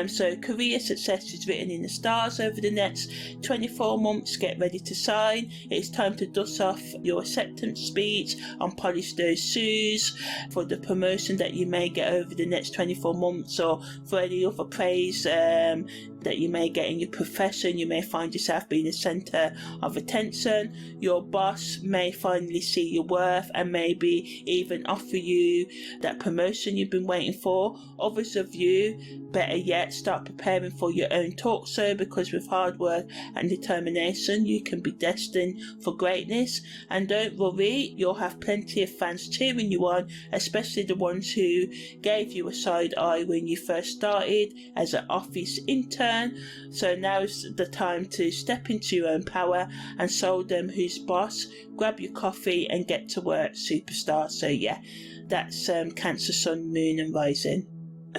So career success is written in the stars over the next 24 months. Get ready to shine. It's time to dust off your acceptance speech and polish those shoes for the promotion that you may get over the next 24 months, or for any other praise that that you may get in your profession. You may find yourself being the centre of attention. Your boss may finally see your worth and maybe even offer you that promotion you've been waiting for. Others of you, better yet, start preparing for your own talk show, because with hard work and determination you can be destined for greatness. And don't worry, you'll have plenty of fans cheering you on, especially the ones who gave you a side eye when you first started as an office intern. So now's the time to step into your own power and show them who's boss. Grab your coffee and get to work, superstar. So yeah, that's Cancer, Sun, Moon and Rising.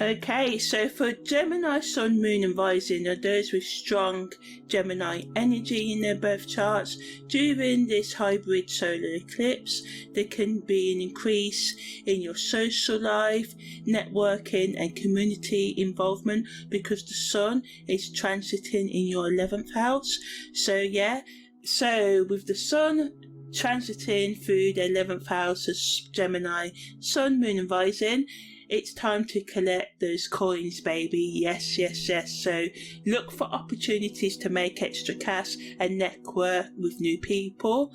Okay, so for Gemini, Sun, Moon and Rising are those with strong Gemini energy in their birth charts. During this hybrid solar eclipse, there can be an increase in your social life, networking and community involvement, because the Sun is transiting in your 11th house. So yeah, so with the Sun transiting through the 11th house of Gemini, Sun, Moon and Rising, it's time to collect those coins, baby. Yes, yes, yes. So look for opportunities to make extra cash and network with new people.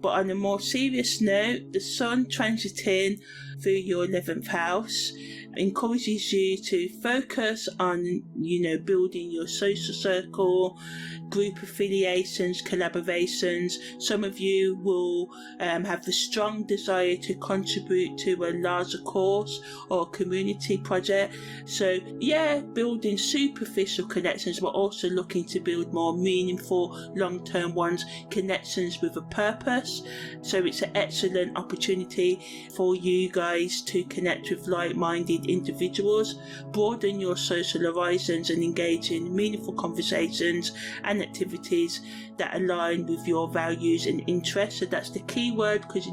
But on a more serious note, the Sun transiting through your 11th house encourages you to focus on, building your social circle, group affiliations, collaborations. Some of you will have the strong desire to contribute to a larger cause or community project. So yeah, building superficial connections, but also looking to build more meaningful long-term ones, connections with a purpose. So it's an excellent opportunity for you guys to connect with like-minded individuals, broaden your social horizons and engage in meaningful conversations and activities that align with your values and interests. So that's the key word, because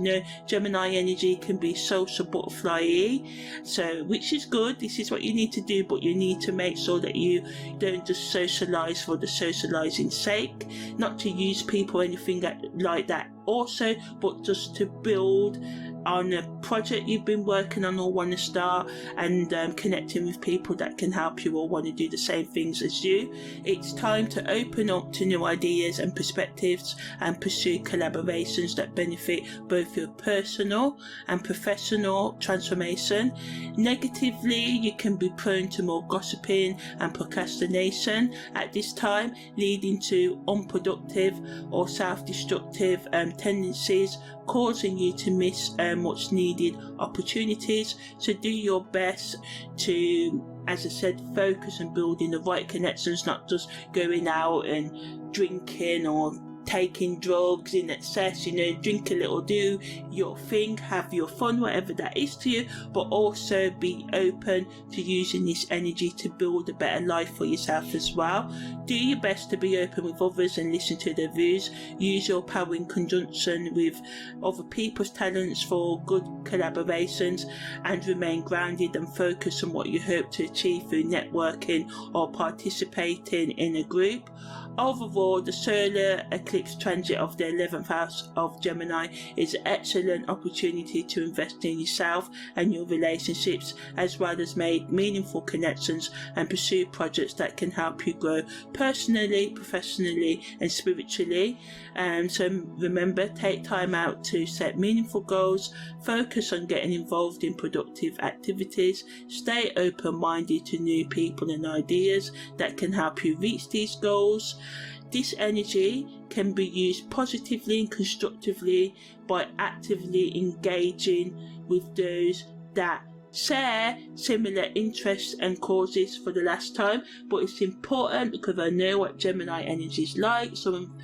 Gemini energy can be social butterfly-y, so which is good. This is what you need to do, but you need to make sure that you don't just socialize for the socializing sake, not to use people or anything like that also, but just to build on a project you've been working on or want to start, and connecting with people that can help you or want to do the same things as you. It's time to open up to new ideas and perspectives and pursue collaborations that benefit both your personal and professional transformation. Negatively, you can be prone to more gossiping and procrastination at this time, leading to unproductive or self-destructive tendencies, causing you to miss much needed opportunities. So do your best to, as I said, focus on building the right connections, not just going out and drinking or taking drugs in excess. Drink a little, do your thing, have your fun, whatever that is to you, but also be open to using this energy to build a better life for yourself as well. Do your best to be open with others and listen to their views. Use your power in conjunction with other people's talents for good collaborations, and remain grounded and focused on what you hope to achieve through networking or participating in a group. Overall, the solar eclipse transit of the 11th house of Gemini is an excellent opportunity to invest in yourself and your relationships, as well as make meaningful connections and pursue projects that can help you grow personally, professionally and spiritually. So remember, take time out to set meaningful goals, focus on getting involved in productive activities, stay open-minded to new people and ideas that can help you reach these goals. This energy can be used positively and constructively by actively engaging with those that share similar interests and causes for the last time. But it's important because I know what Gemini energy is like. Some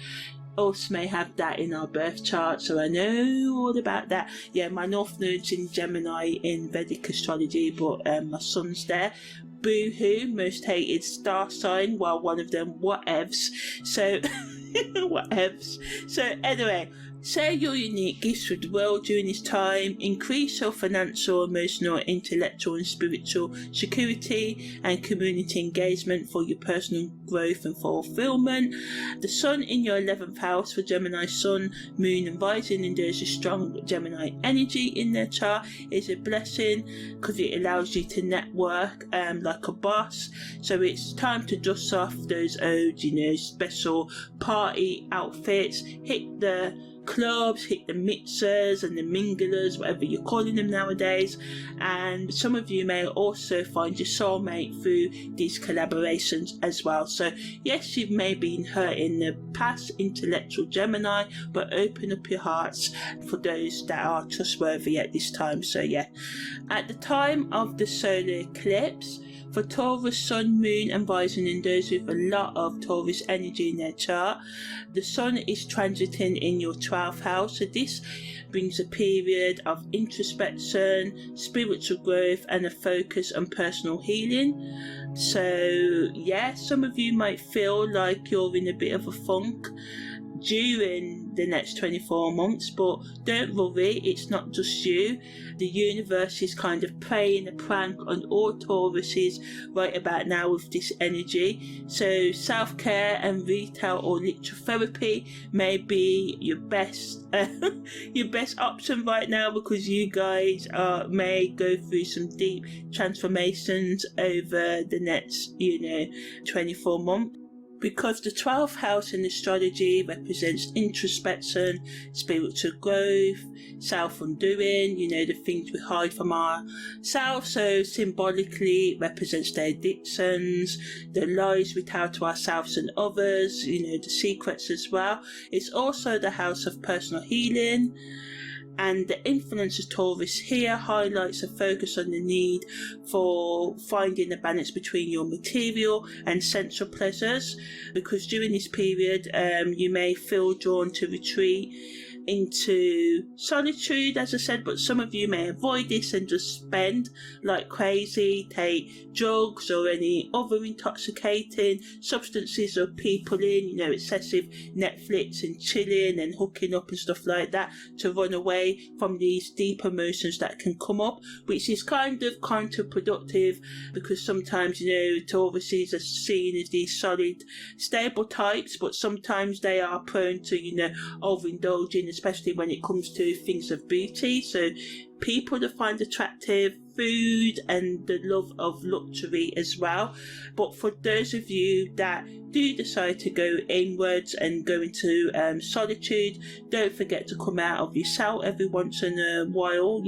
us may have that in our birth chart, so I know all about that. Yeah, my North Node's in Gemini in Vedic astrology, but my Sun's there. Boo-hoo, most hated star sign, well, one of them, whatevs. So, whatevs. So anyway, Share your unique gifts with the world during this time. Increase your financial, emotional, intellectual and spiritual security and community engagement for your personal growth and fulfillment. The Sun in your 11th house for Gemini Sun, Moon and Rising, and there's a strong Gemini energy in their chart, is a blessing because it allows you to network like a boss. So it's time to dust off those old, special party outfits, hit the clubs, hit the mixers and the minglers, whatever you're calling them nowadays. And some of you may also find your soulmate through these collaborations as well. So yes, you may be hurt in the past, intellectual Gemini, but open up your hearts for those that are trustworthy at this time. So yeah, at the time of the solar eclipse, for Taurus, Sun, Moon and Rising, and those with a lot of Taurus energy in their chart, the Sun is transiting in your 12th house. So this brings a period of introspection, spiritual growth and a focus on personal healing. So yeah, some of you might feel like you're in a bit of a funk during the next 24 months, but don't worry, it's not just you. The universe is kind of playing a prank on all Tauruses right about now with this energy. So self-care and retail or literal therapy may be your best your best option right now, because you guys may go through some deep transformations over the next 24 months. Because the 12th house in astrology represents introspection, spiritual growth, self-undoing, the things we hide from ourselves. So symbolically it represents the addictions, the lies we tell to ourselves and others, the secrets as well. It's also the house of personal healing. And the influence of Taurus here highlights a focus on the need for finding a balance between your material and sensual pleasures, because during this period you may feel drawn to retreat into solitude, as I said, but some of you may avoid this and just spend like crazy, take drugs or any other intoxicating substances or people in, excessive Netflix and chilling and hooking up and stuff like that to run away from these deep emotions that can come up, which is kind of counterproductive, because sometimes, Tauruses are seen as these solid, stable types, but sometimes they are prone to, overindulging, especially when it comes to things of beauty. So people that find attractive food and the love of luxury as well. But for those of you that do decide to go inwards and go into solitude, don't forget to come out of yourself every once in a while.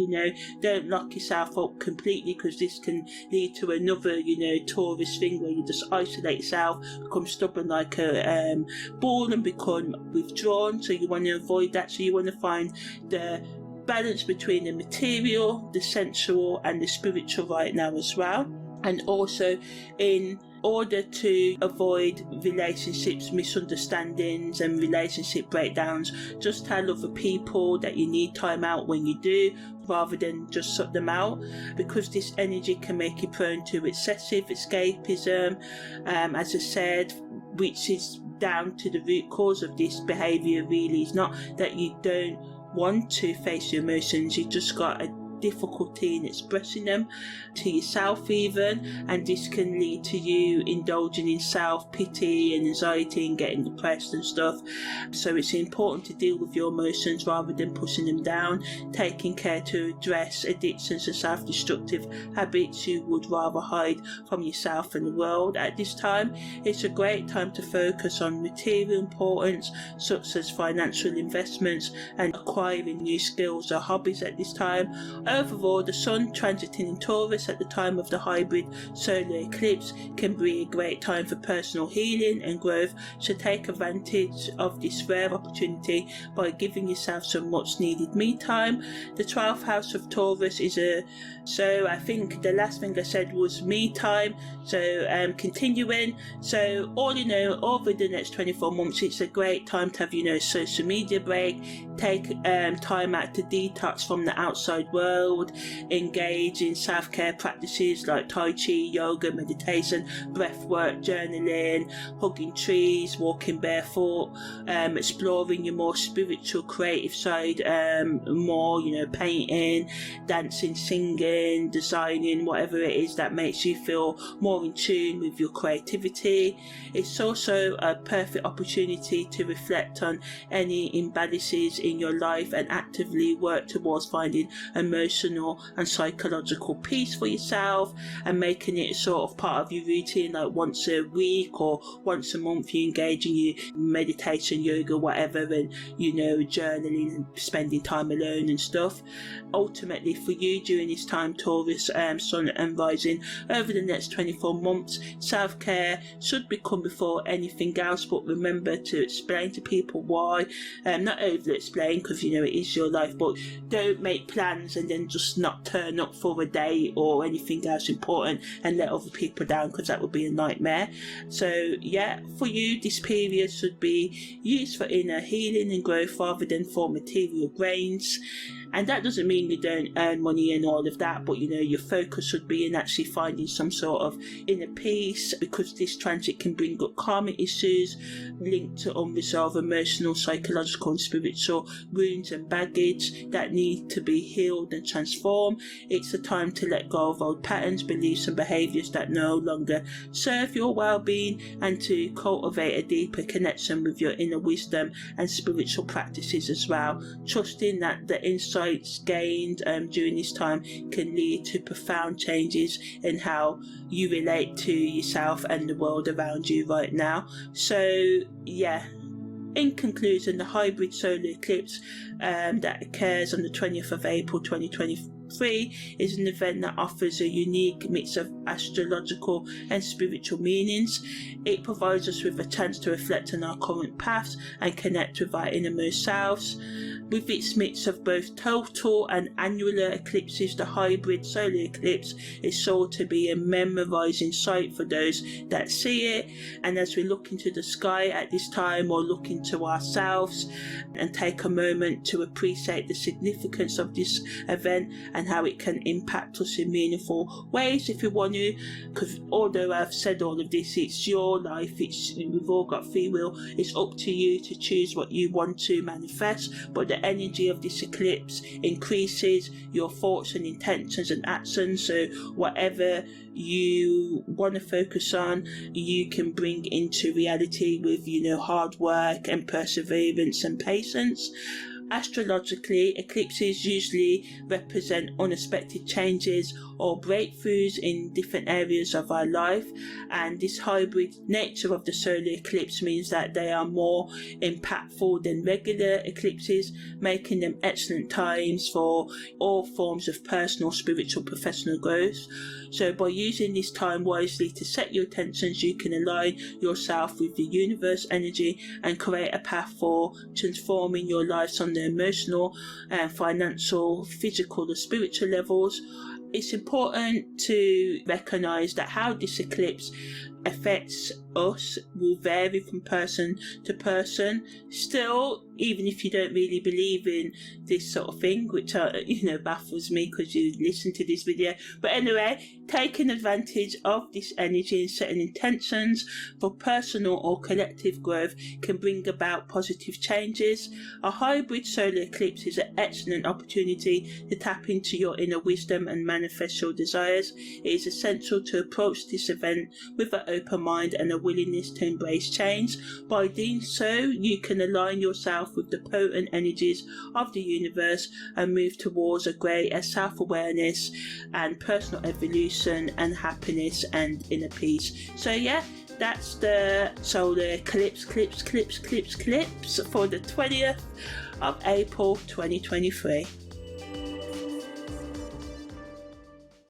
Don't lock yourself up completely, because this can lead to another Taurus thing where you just isolate yourself, become stubborn like a ball and become withdrawn. So you want to avoid that. So you want to find the balance between the material, the sensual and the spiritual right now as well. And also, in order to avoid relationships misunderstandings and relationship breakdowns, just tell other people that you need time out when you do, rather than just shut them out, because this energy can make you prone to excessive escapism, as I said, which is down to the root cause of this behaviour. Really, it's not that you don't want to face your emotions, you just got a difficulty in expressing them to yourself even, and this can lead to you indulging in self-pity and anxiety and getting depressed and stuff. So it's important to deal with your emotions rather than pushing them down, taking care to address addictions and self-destructive habits you would rather hide from yourself and the world. At this time, it's a great time to focus on material importance such as financial investments and acquiring new skills or hobbies at this time. Overall, the Sun transiting in Taurus at the time of the hybrid solar eclipse can be a great time for personal healing and growth, so take advantage of this rare opportunity by giving yourself some much needed me time. The 12th house of Taurus is so I think the last thing I said was me time, so continuing. So all in all, over the next 24 months, it's a great time to have, social media break, take time out to detox from the outside world, engage in self-care practices like Tai Chi, yoga, meditation, breath work, journaling, hugging trees, walking barefoot, exploring your more spiritual, creative side, more, painting, dancing, singing, designing, whatever it is that makes you feel more in tune with your creativity. It's also a perfect opportunity to reflect on any imbalances in your life and actively work towards finding emotional and psychological peace for yourself and making it sort of part of your routine, like once a week or once a month you engage in your meditation, yoga, whatever, and journaling and spending time alone and stuff. Ultimately for you during this time, Taurus, Sun and Rising, over the next 24 months, self-care should become before anything else, but remember to explain to people why, not over explain because it is your life, but don't make plans and then just not turn up for a day or anything else important and let other people down, because that would be a nightmare. So yeah, for you this period should be used for inner healing and growth rather than for material gains. And that doesn't mean you don't earn money and all of that, but your focus should be in actually finding some sort of inner peace, because this transit can bring up karmic issues linked to unresolved emotional, psychological and spiritual wounds and baggage that need to be healed and transformed. It's a time to let go of old patterns, beliefs and behaviours that no longer serve your well-being, and to cultivate a deeper connection with your inner wisdom and spiritual practices as well, trusting that the insights gained during this time can lead to profound changes in how you relate to yourself and the world around you right now. So yeah, in conclusion, the hybrid solar eclipse that occurs on the 20th of April 2023 is an event that offers a unique mix of astrological and spiritual meanings. It provides us with a chance to reflect on our current paths and connect with our innermost selves. With its mix of both total and annular eclipses, the hybrid solar eclipse is sure to be a memorizing sight for those that see it. And as we look into the sky at this time, or look into ourselves and take a moment to appreciate the significance of this event and how it can impact us in meaningful ways if you want to, because although I've said all of this, it's your life, we've all got free will, it's up to you to choose what you want to manifest. But the energy of this eclipse increases your thoughts and intentions and actions, so whatever you want to focus on you can bring into reality with hard work and perseverance and patience. Astrologically, eclipses usually represent unexpected changes or breakthroughs in different areas of our life, and this hybrid nature of the solar eclipse means that they are more impactful than regular eclipses, making them excellent times for all forms of personal, spiritual, professional growth. So by using this time wisely to set your intentions, you can align yourself with the universe energy and create a path for transforming your lives on the emotional and financial, physical and spiritual levels. It's important to recognise that how this eclipse affects us will vary from person to person. Still, even if you don't really believe in this sort of thing, which baffles me because you listen to this video, but anyway, taking advantage of this energy and setting intentions for personal or collective growth can bring about positive changes. A hybrid solar eclipse is an excellent opportunity to tap into your inner wisdom and manifest your desires. It is essential to approach this event with an open mind and a willingness to embrace change. By doing so, you can align yourself with the potent energies of the universe and move towards a greater self-awareness and personal evolution and happiness and inner peace. So yeah, that's the solar eclipse for the 20th of April 2023.